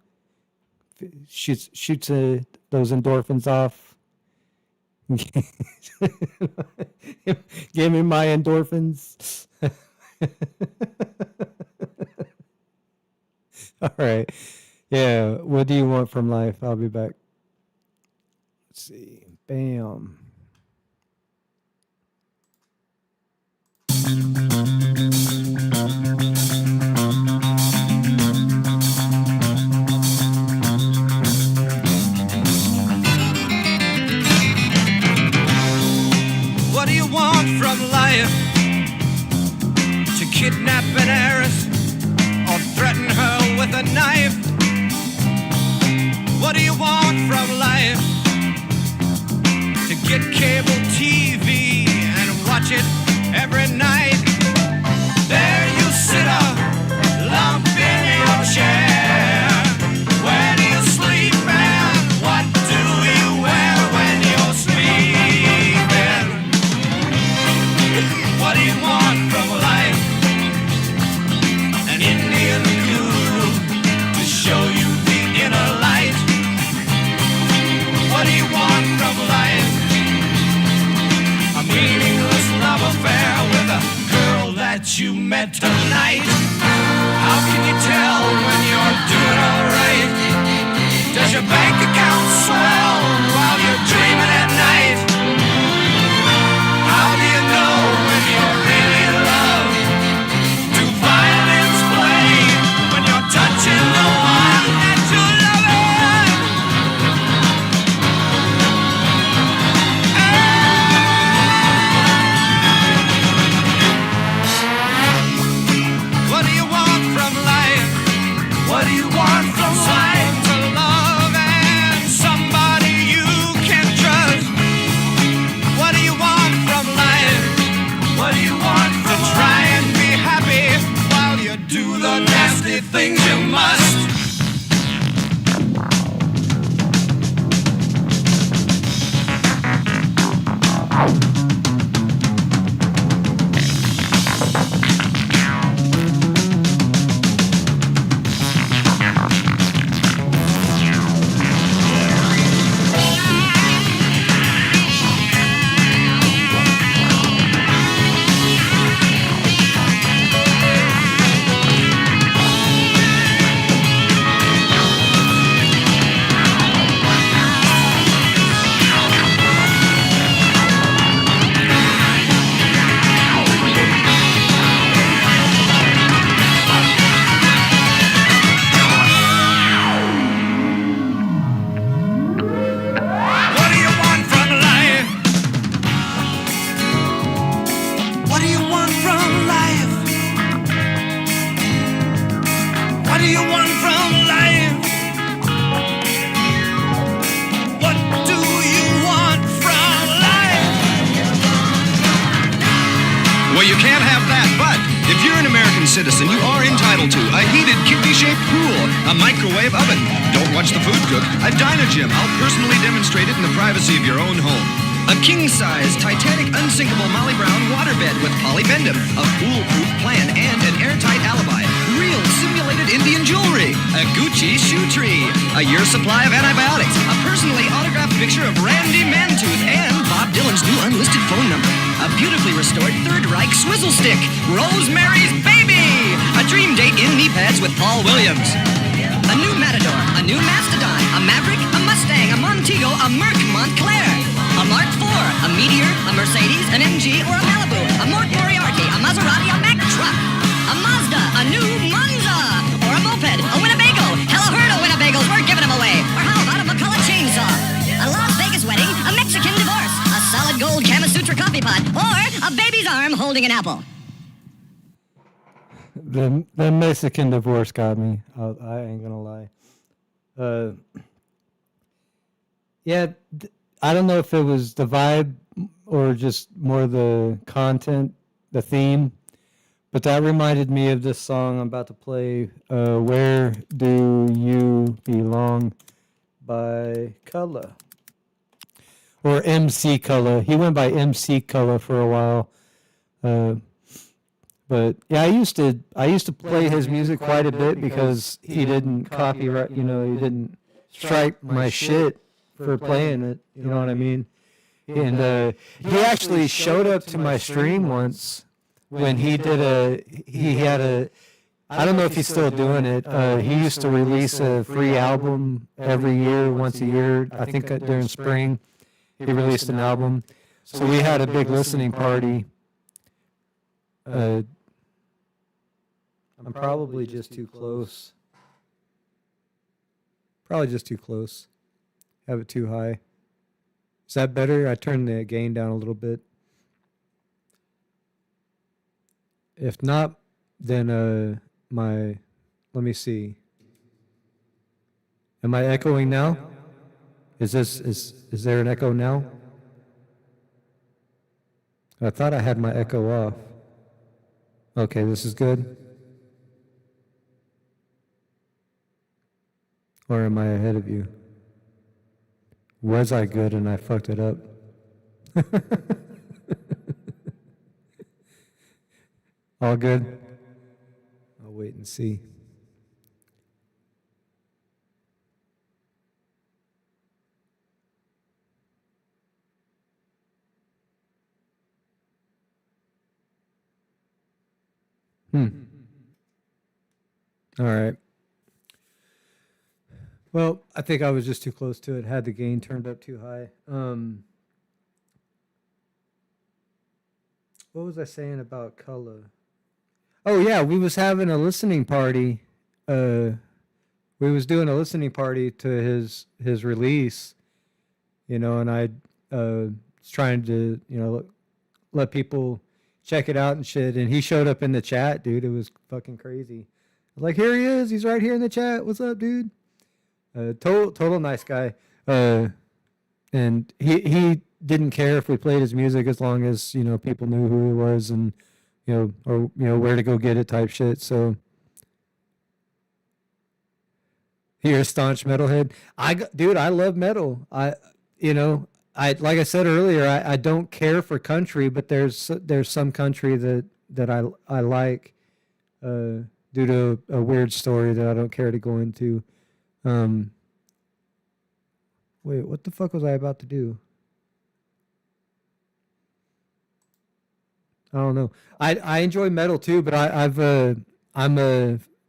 Shoots those endorphins off. Give me my endorphins. All right. Yeah. What do you want from life? I'll be back. Let's see. Bam. What do you want from life? To kidnap an heiress or threaten her with a knife? What do you want from life? To get cable TV and watch it every night? There you sit up, lump in your chair. Where do you sleep and what do you wear when you're sleeping? What do you want from life? An Indian guru to show you the inner light. What do you want from life? A meaningless love affair with a girl that you met tonight. How can you tell when you're doing alright? Does your bank account swell while you're dreaming at night? How do you know when you're really in love? Do violins play when you're touching the one that you're loving? Well, you can't have that, but if you're an American citizen, you are entitled to a heated, kidney-shaped pool, a microwave oven. Don't watch the food cook. A Dynagym. I'll personally demonstrate it in the privacy of your own home. A king-size, Titanic, unsinkable Molly Brown waterbed with polybendum, a foolproof plan, and an airtight alibi. Real simulated Indian jewelry. A Gucci shoe tree. A year's supply of antibiotics. A personally autographed picture of Randy Mantooth and Bob Dylan's new unlisted phone number. A beautifully restored Third Reich swizzle stick. Rosemary's Baby. A dream date in knee pads with Paul Williams. A new Matador. A new Mastodon. A Maverick. A Mustang. A Montego. A Merc Montclair. A Mark IV, a Meteor, a Mercedes, an MG, or a Malibu, a Mort Moriarty, a Maserati, a Mack truck, a Mazda, a new Monza, or a moped, a Winnebago. Hell, a herd of Winnebagos, we're giving them away. Or how about a McCullough chainsaw? A Las Vegas wedding, a Mexican divorce, a solid gold Kama Sutra coffee pot, or a baby's arm holding an apple. The Mexican divorce got me. I ain't gonna lie. Yeah. I don't know if it was the vibe or just more the content, the theme, but that reminded me of this song I'm about to play, Where Do You Belong by Cullah, or MC Cullah. He went by MC Cullah for a while. But yeah, I used to play his music quite a bit because he didn't copyright, he didn't strike my shit for playing it, you know what I mean? And he actually showed up to my stream once when he had a, I don't know if he's still doing it. He used to release a free album every year, once a year. I think during spring, he released an album. So we had a big listening party. I'm probably just too close. Probably just too close. Have it too high. Is that better? I turned the gain down a little bit. If not, then let me see. Am I echoing now? Is there an echo now? I thought I had my echo off. Okay, this is good. Or am I ahead of you? Was I good and I fucked it up? All good? I'll wait and see. All right. Well, I think I was just too close to it. Had the gain turned up too high. What was I saying about Cullah? Oh yeah, we was having a listening party. We was doing a listening party to his release, and I was trying to let people check it out and shit. And he showed up in the chat, dude. It was fucking crazy. I was like, here he is. He's right here in the chat. What's up, dude? Total nice guy. And he didn't care if we played his music as long as, people knew who he was and, or where to go get it type shit. So you're a staunch metalhead. Dude, I love metal. I like I said earlier, I don't care for country, but there's some country that I like, due to a weird story that I don't care to go into. Wait, what the fuck was I about to do? I don't know. I enjoy metal too, but I'm a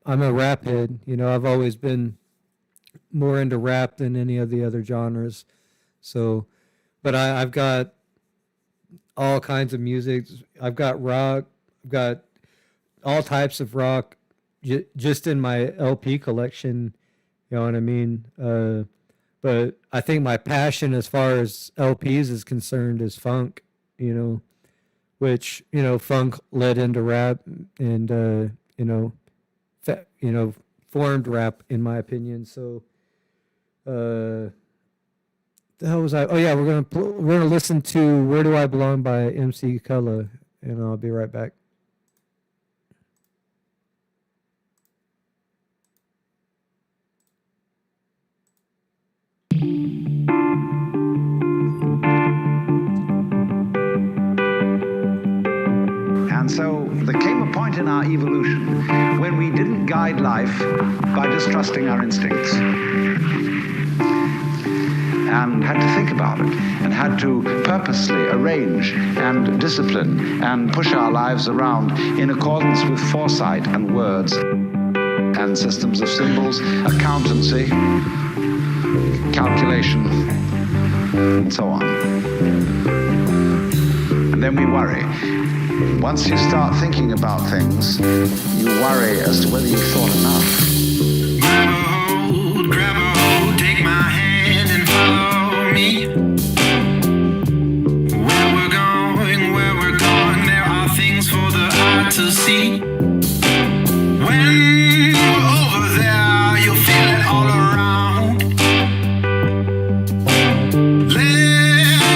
rap head. I've always been more into rap than any of the other genres. So, but I've got all kinds of music. I've got rock. I've got all types of rock just in my LP collection. You know what I mean? But I think my passion as far as LPs is concerned is funk, which, funk led into rap and, formed rap in my opinion. So, the hell was I? Oh yeah, we're gonna listen to "Where Do I Belong" by MC Cullah, and I'll be right back. And so there came a point in our evolution when we didn't guide life by distrusting our instincts, and had to think about it, and had to purposely arrange and discipline and push our lives around in accordance with foresight and words and systems of symbols, accountancy, calculation, and so on. And then we worry. Once you start thinking about things, you worry as to whether you've thought enough. Grab a hold, take my hand and follow me. Where we're going, there are things for the eye to see. When we're over there, you'll feel it all around. Let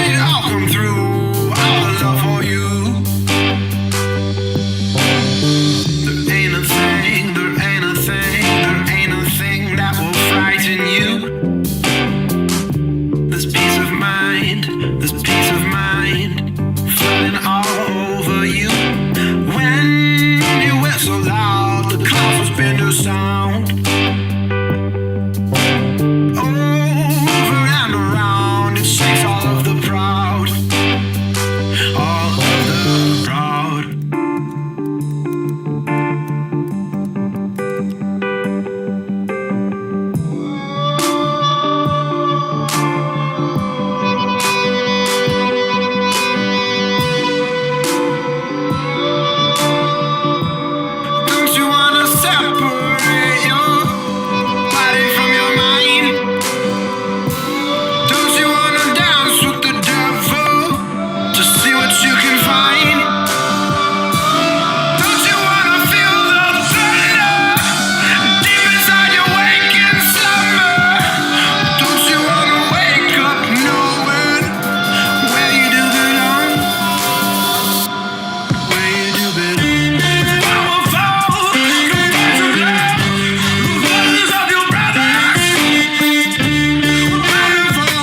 it all come through, our love for you. There ain't a thing that will frighten you. This peace of mind, flooding all over you. When you whistle loud, the clouds will spin to sound. Over and around, it shakes all of the proud. All of the proud. Don't you wanna separate your body from your mind? Don't you wanna dance with the devil to see what you can find? Don't you wanna feel the thunder deep inside your waking slumber? Don't you wanna wake up knowing where you do belong? Where you do belong? Powerful, compared to love, the voices of your brothers. Powerful,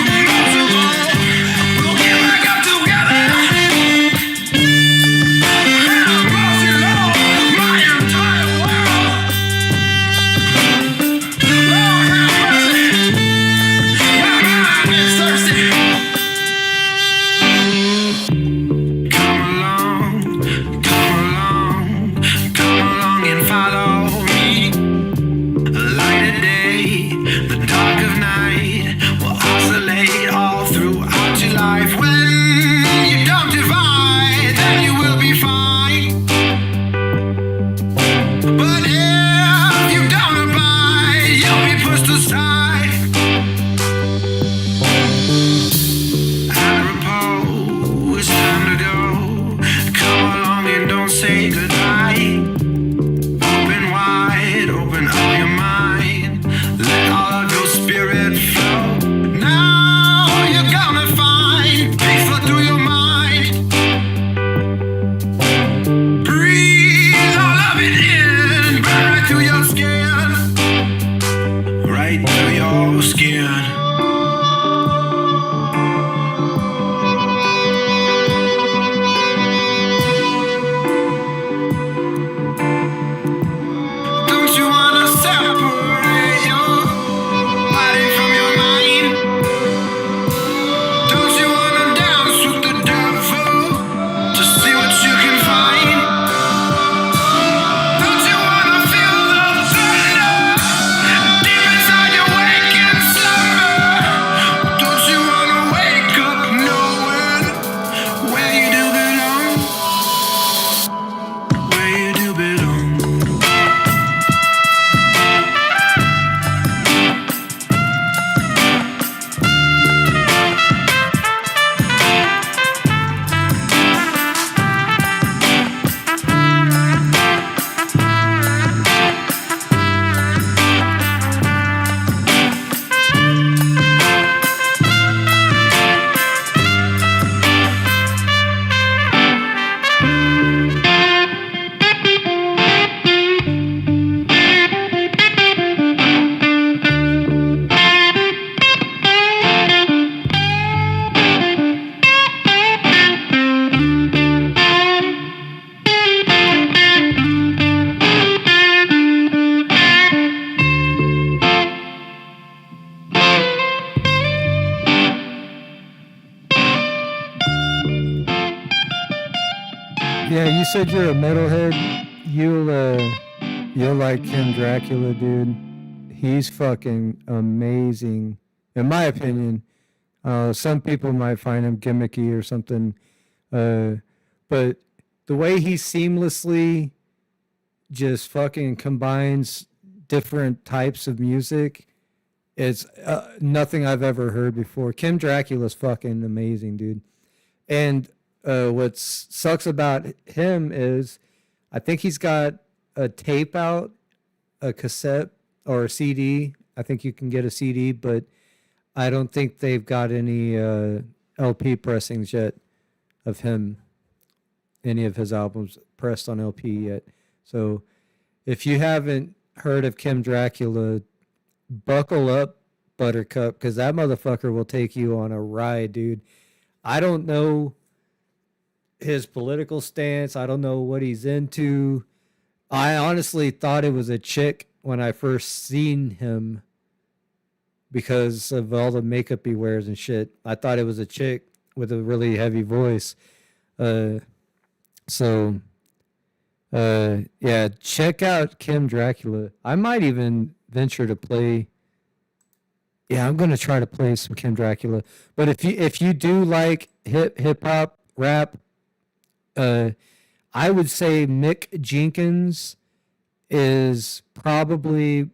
impossible, we'll get back up together. Have mercy, Lord, my entire world. Lord, have mercy, my mind is thirsty. Come along and follow me. The light of day, the dark of night will oscillate all throughout your life. When you don't divide, then you will be fine. But if you don't abide, you'll be pushed aside. Apropos, it's time to go. Come along and don't say goodbye. Open wide, open up your mind. Let all of your spirit flow. Now you're gonna find peace flow through your mind. Breathe all of it in, burn right through your skin. Right through your skin. said you're a metalhead, you'll like Kim Dracula, dude. He's fucking amazing, in my opinion. Some people might find him gimmicky or something, but the way he seamlessly just fucking combines different types of music, it's nothing I've ever heard before. Kim Dracula's fucking amazing, dude. And what sucks about him is I think he's got a tape out, a cassette or a CD. I think you can get a CD, but I don't think they've got any LP pressings yet of him, any of his albums pressed on LP yet. So if you haven't heard of Kim Dracula, buckle up, Buttercup, because that motherfucker will take you on a ride, dude. I don't know his political stance. I don't know what he's into. I honestly thought it was a chick when I first seen him because of all the makeup he wears and shit. I thought it was a chick with a really heavy voice. Yeah, check out Kim Dracula. I might even venture to play. Yeah, I'm gonna try to play some Kim Dracula. But if you do like hip hop rap, I would say Mick Jenkins is probably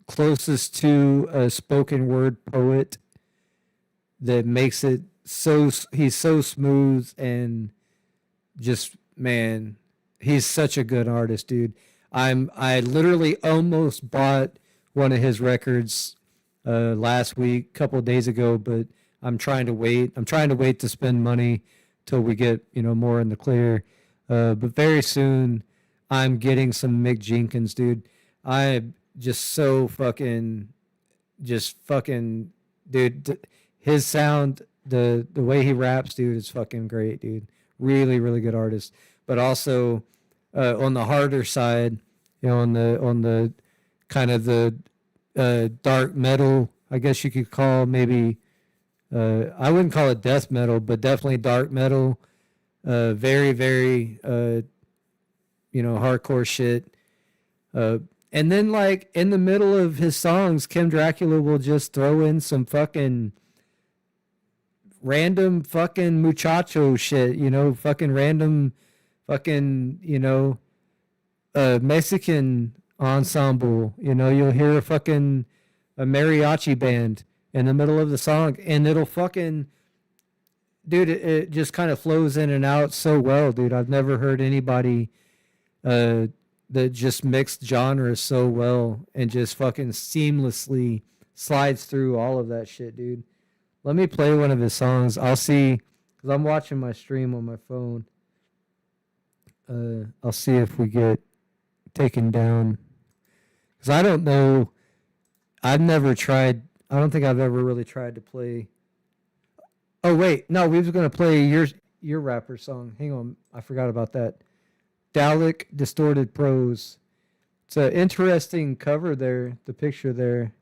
closest to a spoken word poet that makes it so. He's so smooth and just, man, he's such a good artist, dude. I literally almost bought one of his records last week, a couple of days ago, but I'm trying to wait. I'm trying to wait to spend money till we get, more in the clear. But very soon I'm getting some Mick Jenkins, dude. I'm just so fucking, dude, his sound, the way he raps, dude, is fucking great, dude. Really, really good artist. But also on the harder side, on the kind of the dark metal, I guess you could call, maybe I wouldn't call it death metal, but definitely dark metal. Very, very hardcore shit. And then, like, in the middle of his songs, Kim Dracula will just throw in some fucking random fucking muchacho shit, fucking random fucking, Mexican ensemble. You'll hear a mariachi band in the middle of the song, and it'll fucking, dude, it just kind of flows in and out so well, dude. I've never heard anybody that just mixed genres so well and just fucking seamlessly slides through all of that shit, dude. Let me play one of his songs. I'll see, because I'm watching my stream on my phone. I'll see if we get taken down. Because I don't know. I've never tried. I don't think I've ever really tried to play. Oh, wait. No, we was going to play your rapper song. Hang on. I forgot about that. Dalek Distorted Prose. It's an interesting cover there, the picture there.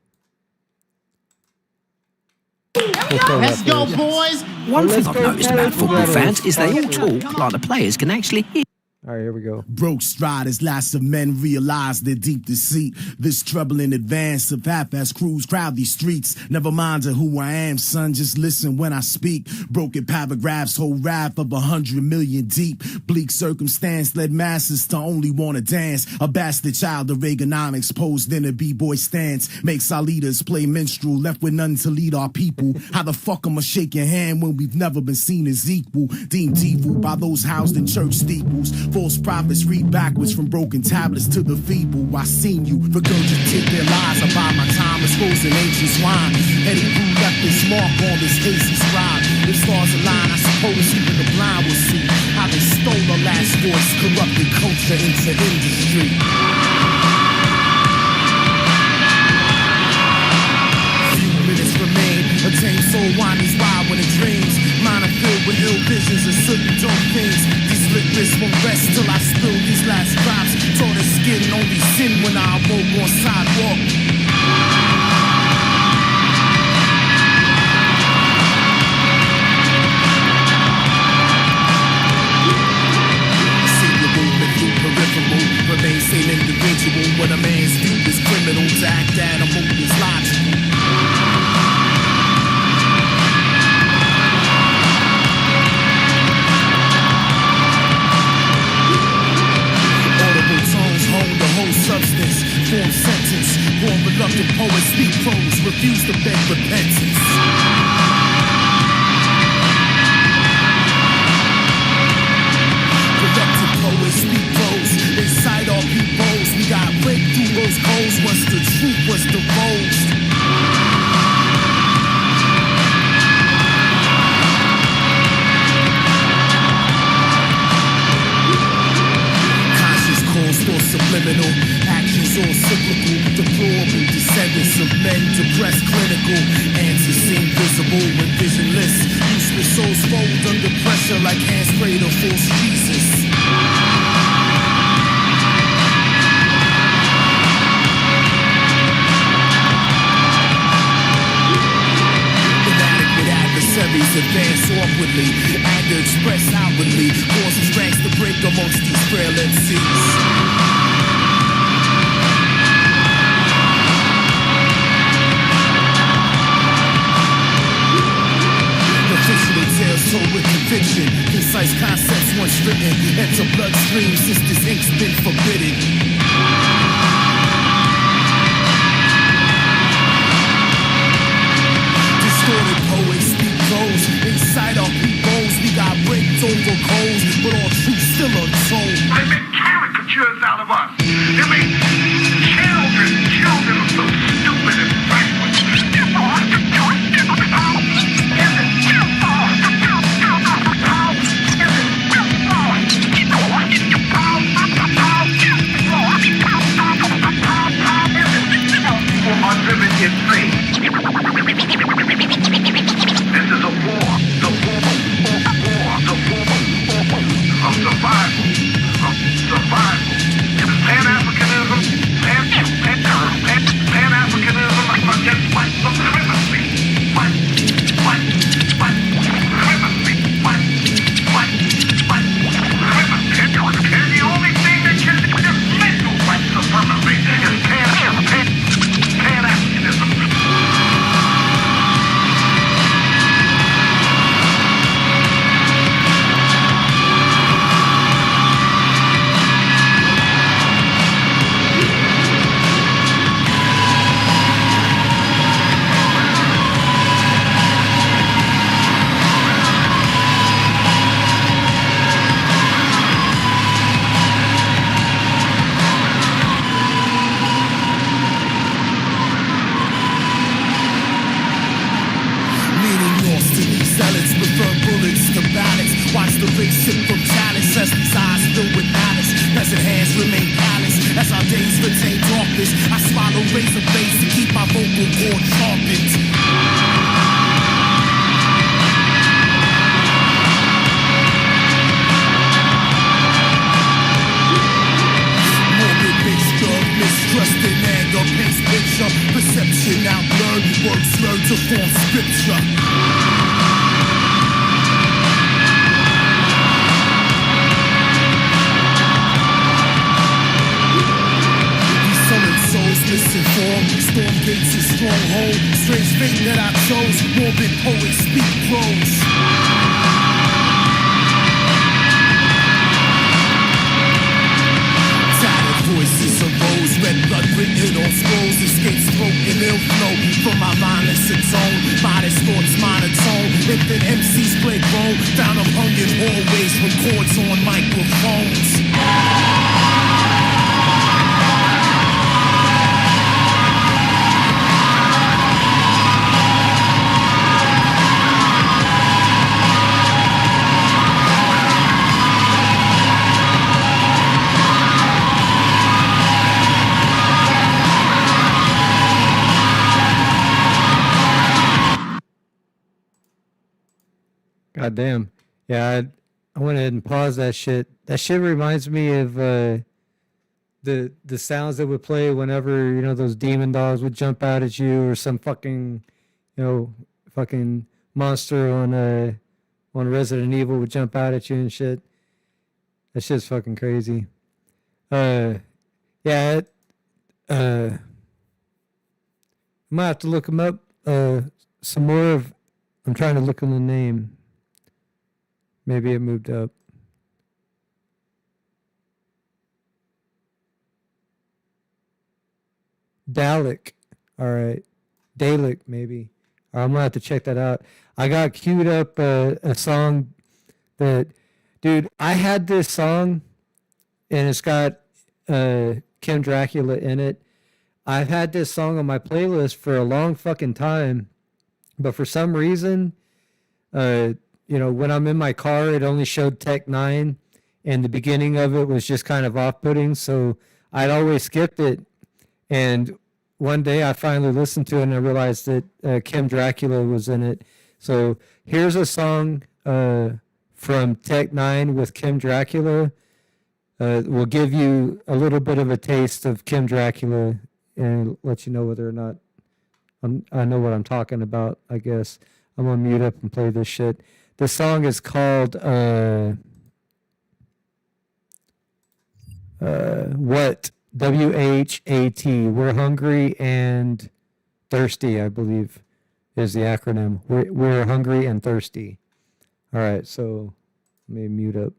Let's go, boys. One thing I've noticed about football fans is they all talk like the players can actually hear. All right, here we go. Broke striders, last of men realize their deep deceit. This trouble in advance of half-ass crews crowd these streets. Never mind who I am, son, just listen when I speak. Broken paragraphs, whole wrath of 100 million deep. Bleak circumstance led masses to only want to dance. A bastard child of Reaganomics posed in a b-boy stance. Makes our leaders play minstrel, left with none to lead our people. How the fuck I'ma shake your hand when we've never been seen as equal? Deemed evil by those housed in church steeples. False prophets read backwards from broken tablets to the feeble. I seen you regurgitate their lies about my time exposing ancient swine. Any who left this mark on this hasty scribe. If stars align, I suppose even the blind will see how they stole the last voice, corrupted culture into industry. Few minutes remain, a tame soul wanders wild when it dreams. Mine are filled with ill visions and certain dumb things. These lit wrists won't rest till I spill these last drops. Torn skin, only sin when I awoke on sidewalk. to act animal is logical. Audible tones hone the whole substance, form sentence. Born reluctant poets speak prose, refuse to beg repentance. Reluctant poets speak prose, inside all peoples. We got breakthrough rose holes once the truth was divulged. Conscious calls for subliminal, actions all cyclical, deplorable descendants of men depressed clinical. Answers seem visible when visionless. Useless souls fold under pressure like hands sprayed on false Jesus. Inadequate adversaries advance awkwardly, anger expressed outwardly, causes ranks to break amongst these frail MCs. Officially tales told with conviction, concise concepts once written, enter bloodstream since this ink's been forbidden. Distorted poets speak prose, inside our peoples we got raked over coals, but all truth still untold. They make caricatures out of us. They make children are so stupid and backwards. Are driven insane. This is a war, the war of survival, Pan-Africanism, Pan-Africanism against white supremacy, white supremacy, and the only thing that can dismantle white supremacy is Pan-Africanism. Zealots prefer bullets to ballots. Watch the race sip from chalice as these eyes filled with malice. Peasant hands remain callous as our days retain darkness. I swallow razor blades to keep my vocal cord sharpened. Mistrust and anger paints picture. Perception out blurred, words slurred to form scripture. These sullen souls misinformed, storm gates and stronghold. Strange fate that I chose, morbid poets speak prose. Voices arose, red blood written on scrolls, escapes broken ill flow from my violence and tone. Modest thoughts monotone, infant MCs play grown. Found them hung in hallways with cords on microphones. God damn. Yeah, I went ahead and paused that shit. That shit reminds me of the sounds that would play whenever, those demon dogs would jump out at you, or some fucking, fucking monster on Resident Evil would jump out at you and shit. That shit's fucking crazy. Yeah, might have to look him up. Some more of. I'm trying to look in the name. Maybe it moved up. Dalek. All right. Dalek, maybe. I'm going to have to check that out. I got queued up a song that, dude, I had this song and it's got Kim Dracula in it. I've had this song on my playlist for a long fucking time, but for some reason, when I'm in my car, it only showed Tech 9 and the beginning of it was just kind of off-putting. So I'd always skipped it. And one day I finally listened to it and I realized that Kim Dracula was in it. So here's a song from Tech 9 with Kim Dracula. We'll give you a little bit of a taste of Kim Dracula and let you know whether or not I know what I'm talking about, I guess. I'm going to mute up and play this shit. This song is called What? W-H-A-T. We're hungry and thirsty, I believe, is the acronym. We're hungry and thirsty. All right, so let me mute up.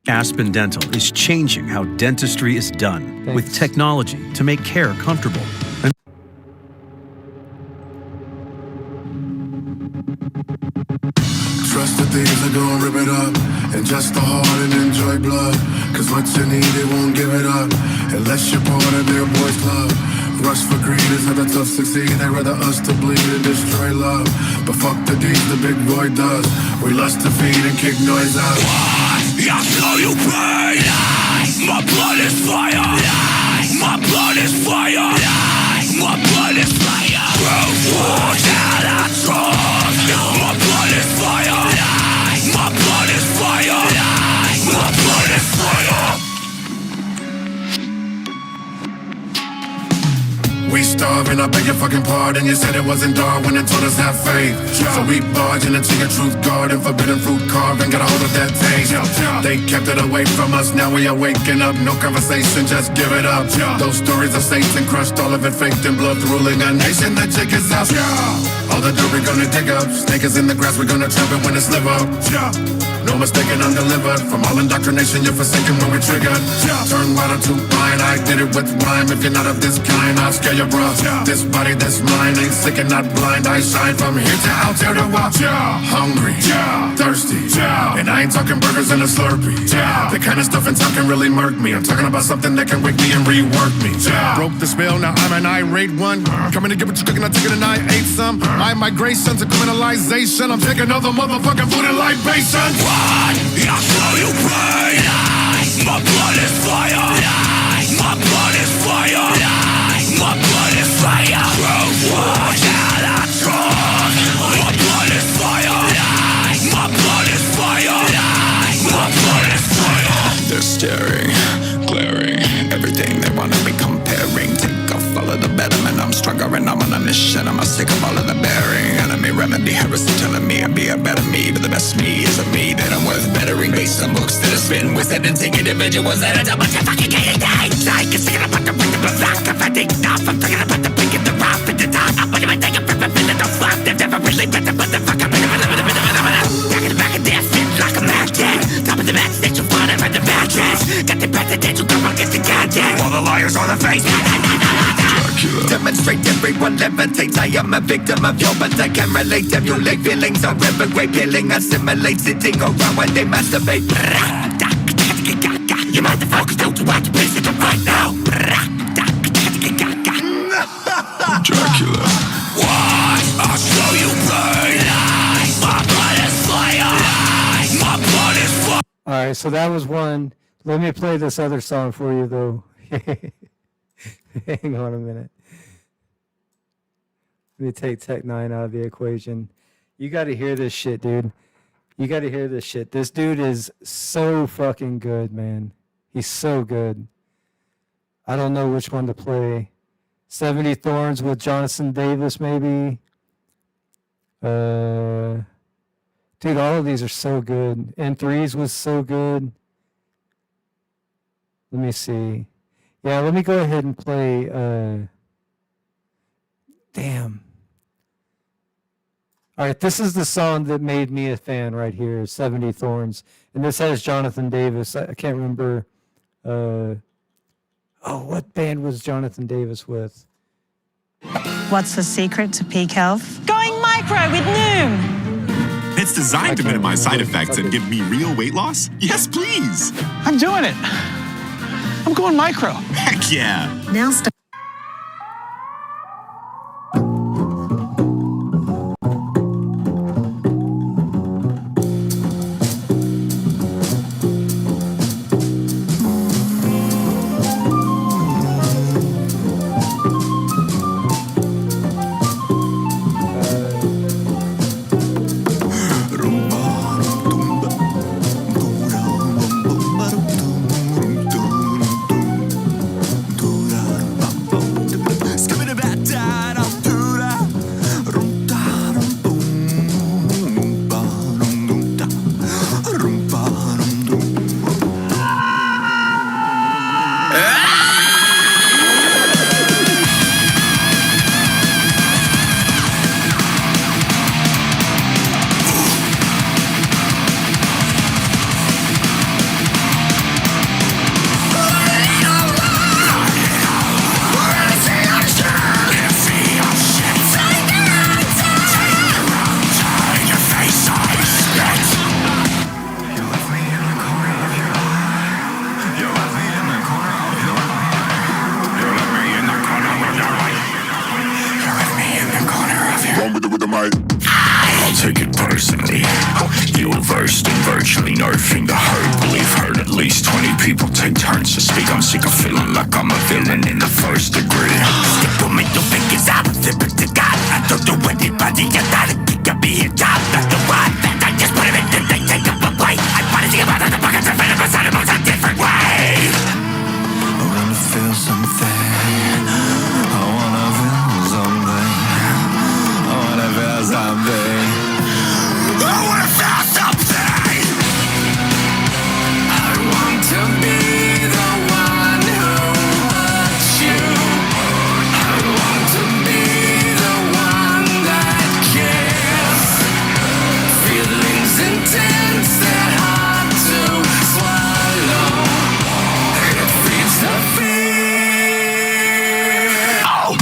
Aspen Dental is changing how dentistry is done with Thanks. technology to make care comfortable. Trust the thieves are gonna rip it up. And just the heart and enjoy blood. Cause what you need, they won't give it up. Unless you're part of their boys club. Rush for greed is how the tough succeed. They rather us to bleed and destroy love. But fuck the deeds the big boy does. We lust to feed and kick noise out. I saw you burn. My blood is fire. My blood is fire. My blood is fire. Watch out, I trust. My blood is fire. My blood is fire. My blood is fire. We starving, I beg your fucking pardon. You said it wasn't Darwin and told us have faith. So we barging into your truth garden, forbidden fruit carving, got a hold of that taste. They kept it away from us, now we are waking up. No conversation, just give it up. Those stories of Satan crushed all of it, faked in blood, ruling a nation. The chick is up. All the dirt we're gonna dig up. Snakers in the grass, we're gonna trap it when it's live up. No mistaken, undelivered. From all indoctrination, you're forsaken when we triggered. Turn water to wine, I did it with rhyme. If you're not of this kind, I'll scare you, bro. This body, this mind, ain't sick and not blind. I shine from here to out there to watch. Hungry, thirsty, and I ain't talking burgers and a Slurpee. The kind of stuff in town can really murk me. I'm talking about something that can wake me and rework me. Broke the spell, now I'm an irate one. Coming to get what you're cooking, I take it and I ate some. My migration's a criminalization. I'm taking all the motherfucking food and libation. I saw you burn. My blood is fire. My blood is fire. My blood is fire. Watch out, I trust. My blood is fire. My blood is fire. My blood is fire. They're staring, glaring, everything they wanna be comparing. Take off all of the betterment, I'm stronger and I'm on a mission. I'm sick of all of the bearing. Enemy remedy, heresy telling me I'd be a better me. But the best me is a me that I'm worth bettering. Based on books that are spin with sentencing individuals that are double fucking getting died. I can sing about the bring of the black of a dick. Now I'm thinking about the bring of the rough in the top. I'm putting my thing up for the villain of flop. They've never really been the motherfucker. Back in the back of death, fit like a magnet. Top of the mat, snitch of water from the mattress. Got the presidential come against the goddamn. All the liars on the face. Demonstrate everyone levitates. I am a victim of your, but I can relate. Emulate feelings are ever great. Killing assimilate, sitting around when they masturbate. You motherfuckers don't you want to place it right now? Dracula. What? I'll show you burn. My blood is fire. My blood is fire. All right, so that was one. Let me play this other song for you, though. Hang on a minute. Let me take Tech 9 out of the equation. You got to hear this shit, dude. You got to hear this shit. This dude is so fucking good, man. He's so good. I don't know which one to play. 70 Thorns with Jonathan Davis, maybe. 2 Dude, all of these are so good. And Threes was so good. Let me see. Yeah, let me go ahead and play. Damn. All right, this is the song that made me a fan right here, 70 Thorns. And this has Jonathan Davis. I can't remember. What band was Jonathan Davis with? What's the secret to peak health? Going micro with Noom! It's designed to minimize side effects and give me real weight loss? Yes, please. I'm doing it. I'm going micro. Heck yeah. Now stop. I'll take it personally. You were versed in virtually nerfing the herd. Believe heard at least 20 people take turns to speak. I'm sick of feeling like I'm a villain in the first degree. Stick with me, you think it's out of it, but to God, I don't do anybody. I gotta kick up me a job. That's the one that I just put him in, then they take him away. I wanna see about the pockets and find beside him a different way. I wanna feel something. I wanna feel something. I wanna feel something. I wanna feel something. I want to be the one who hurts you. I want to be the one that cares. Feelings intense, they're hard to swallow. It feeds the fear. Oh.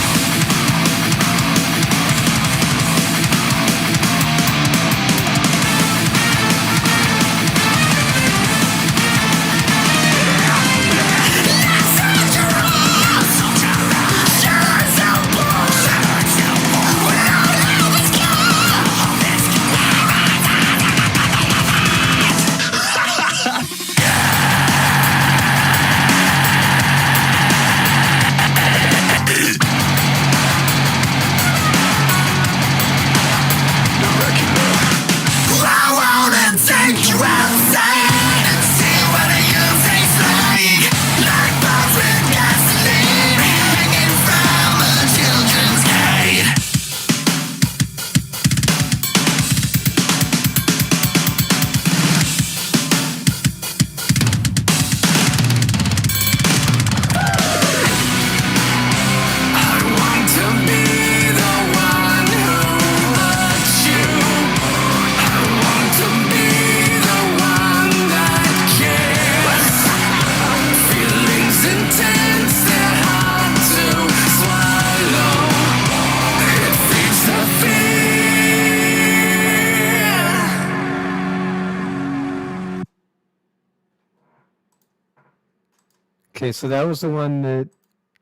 Okay, so that was the one that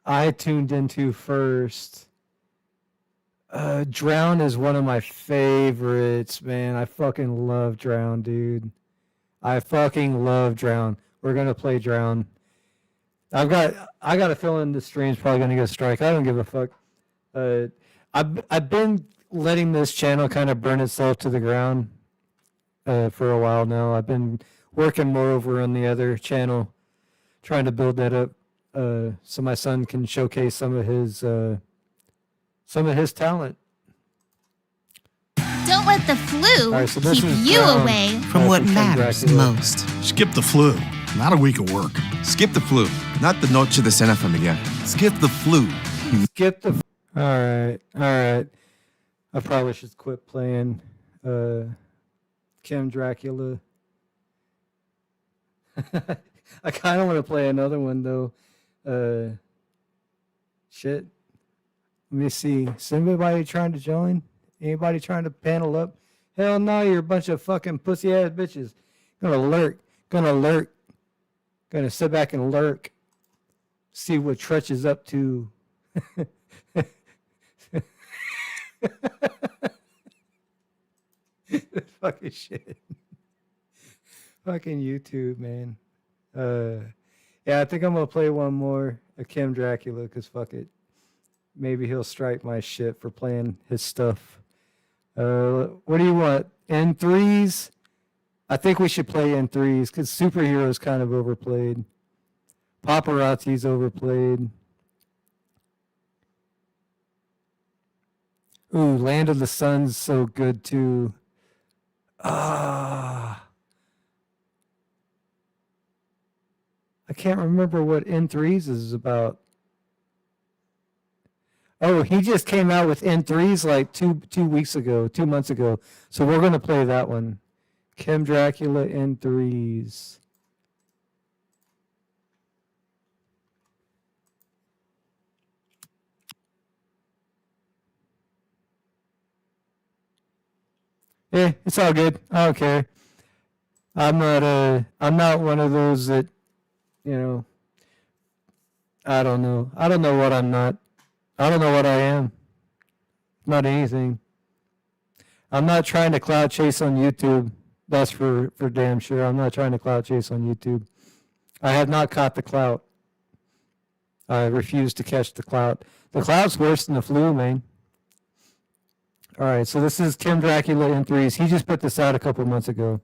I tuned into first. Drown is one of my favorites, man. I fucking love Drown, dude. I fucking love Drown. We're gonna play Drown. I got a feeling this stream's probably gonna get a strike. I don't give a fuck. I've been letting this channel kind of burn itself to the ground for a while now. I've been working more over on the other channel, trying to build that up so my son can showcase some of his talent. Don't let the flu All right, so this keep is you Brown, away From what Ken matters Dracula. most. Skip the flu. Not a week of work. Skip the flu. Not the noche de cena familiar. Skip the flu. Skip the. All right. I probably should quit playing Kim Dracula. I kind of want to play another one though. Shit. Let me see. Is anybody trying to join? Anybody trying to panel up? Hell no, you're a bunch of fucking pussy ass bitches. Gonna lurk. Gonna sit back and lurk. See what Treach is up to. Fucking shit. Fucking YouTube, man. Yeah, I think I'm gonna play one more of Kim Dracula because fuck it. Maybe he'll strike my shit for playing his stuff. What do you want? N3s? I think we should play N3s because Superhero's kind of overplayed. Paparazzi's overplayed. Ooh, Land of the Sun's so good too. I can't remember what N3s is about. Oh, he just came out with N3s like 2 months ago. So we're going to play that one. Kim Dracula N3s. Yeah, it's all good. I don't care. I'm not one of those that, you know, I don't know. I don't know what I'm not. I don't know what I am. Not anything. I'm not trying to cloud chase on YouTube. That's for damn sure. I'm not trying to cloud chase on YouTube. I have not caught the clout. I refuse to catch the clout. The clout's worse than the flu, man. All right, so this is Kim Dracula N3s. He just put this out a couple months ago.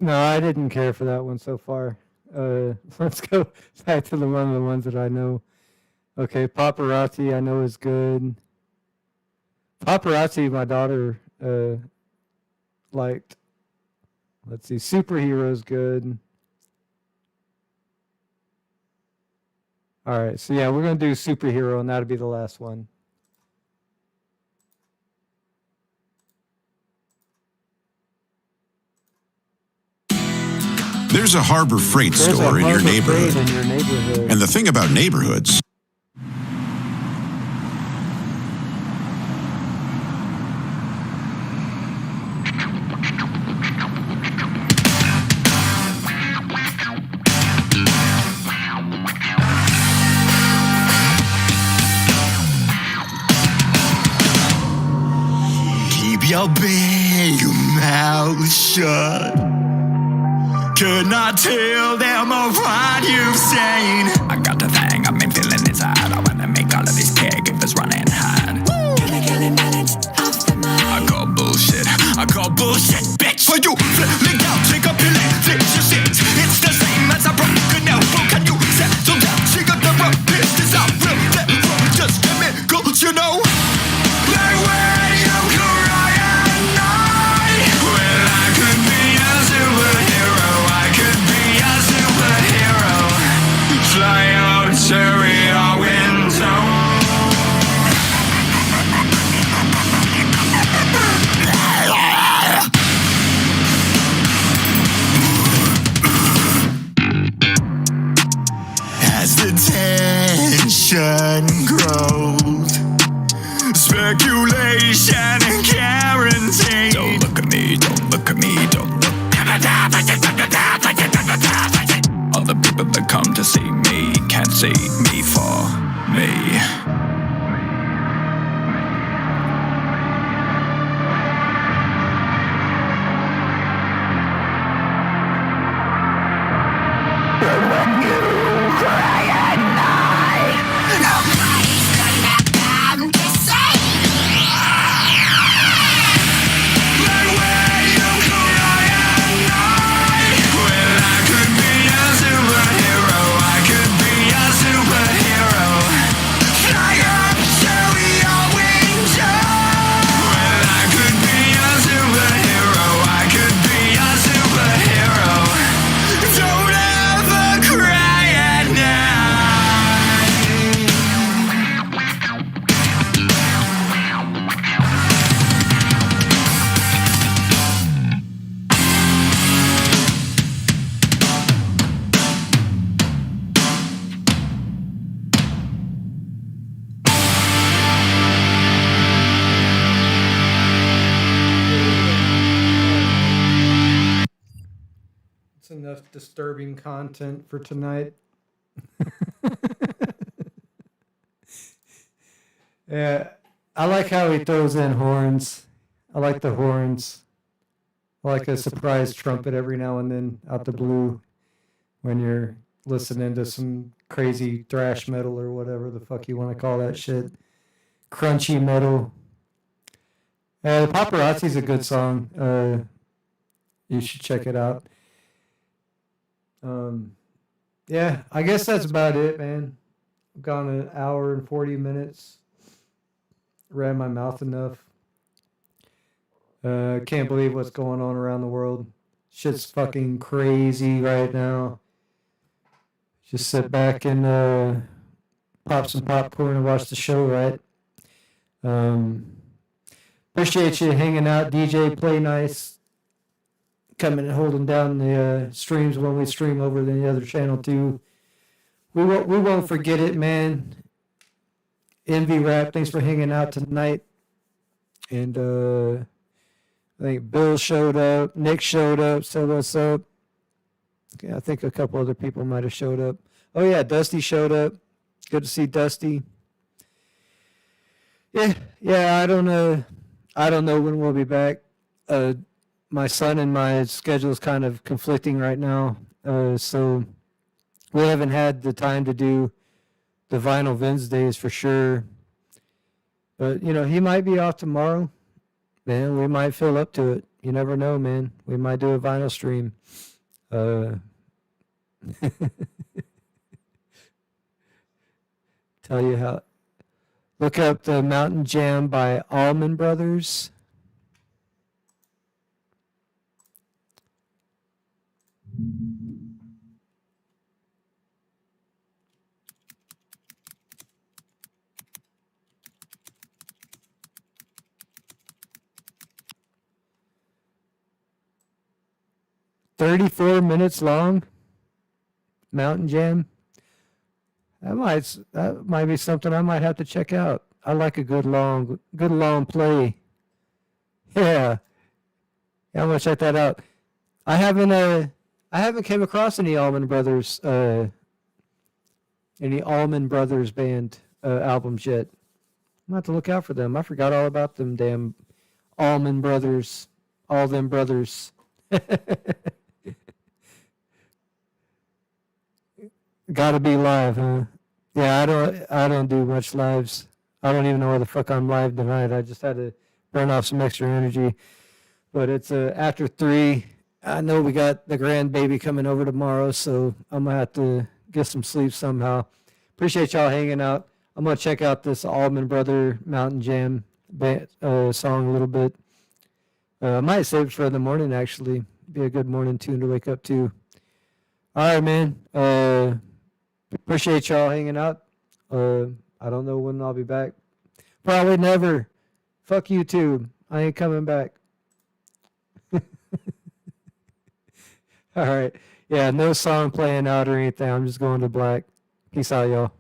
No, I didn't care for that one so far. Let's go back to one of the ones that I know. Okay, Paparazzi I know is good. Paparazzi my daughter liked. Let's see, Superhero's good. All right, so yeah, we're going to do Superhero, and that'll be the last one. There's a Harbor Freight store in your neighborhood. And the thing about neighborhoods, keep your big mouth shut. Could not tell them of what you've seen. I got the thing I've been feeling inside. I wanna make all of these caregivers running hard. Killing balance off the mind. I call bullshit, bitch. For you, flip out, take a pill and fix your sins. It's the same as a broken elbow. Can you settle down? She got the rough business out. Flip that road, just chemicals, you know. Like when you cry at night. Well, I could be a superhero. Fly out to your window. Speculation grows. Speculation and guarantee. Don't look at me, don't look at me, don't look. All the people that come to see me can't see me for me. When you cry at night, nobody's gonna come to save me. But when you cry at night, well, I could be a superhero. I could be a superhero. Fly up to your window. Well, I could be a superhero. I could be a superhero. Don't ever cry at night. It's enough disturbing content for tonight. Yeah, I like how he throws in horns. I like the horns. I like a surprise trumpet every now and then out the blue when you're listening to some crazy thrash metal or whatever the fuck you want to call that shit. Crunchy metal. Paparazzi's a good song. You should check it out. Yeah, I guess that's about it, man. I've gone an hour and 40 minutes. Ran my mouth enough. Can't believe what's going on around the world. Shit's fucking crazy right now. Just sit back and pop some popcorn and watch the show, right? Appreciate you hanging out, DJ Play Nice. Coming and holding down the streams when we stream over the other channel too. We won't forget it, man. Envy Rap, thanks for hanging out tonight. And I think Bill showed up, Nick showed up, said what's up. Okay, I think a couple other people might have showed up. Oh yeah, Dusty showed up. Good to see Dusty. Yeah, I don't know when we'll be back. My son and my schedule is kind of conflicting right now, so we haven't had the time to do the Vinyl Wednesdays for sure. But, he might be off tomorrow. Man, we might fill up to it. You never know, man. We might do a vinyl stream. Tell you how. Look up the Mountain Jam by Allman Brothers. "34 minutes long, Mountain Jam." That might be something I might have to check out. I like a good long play. Yeah, I'm gonna check that out. I haven't came across any Allman Brothers band albums yet. I'm gonna have to look out for them. I forgot all about them damn Allman Brothers, all them brothers. Gotta be live, huh? Yeah, I don't do much lives. I don't even know where the fuck I'm live tonight. I just had to burn off some extra energy. But it's after 3. I know we got the grandbaby coming over tomorrow, so I'm gonna have to get some sleep somehow. Appreciate y'all hanging out. I'm gonna check out this Allman Brother Mountain Jam song a little bit. I might save it for the morning, actually. Be a good morning tune to wake up to. All right, man. Appreciate y'all hanging out. I don't know when I'll be back. Probably never. Fuck YouTube. I ain't coming back. All right. Yeah, no song playing out or anything. I'm just going to black. Peace out, y'all.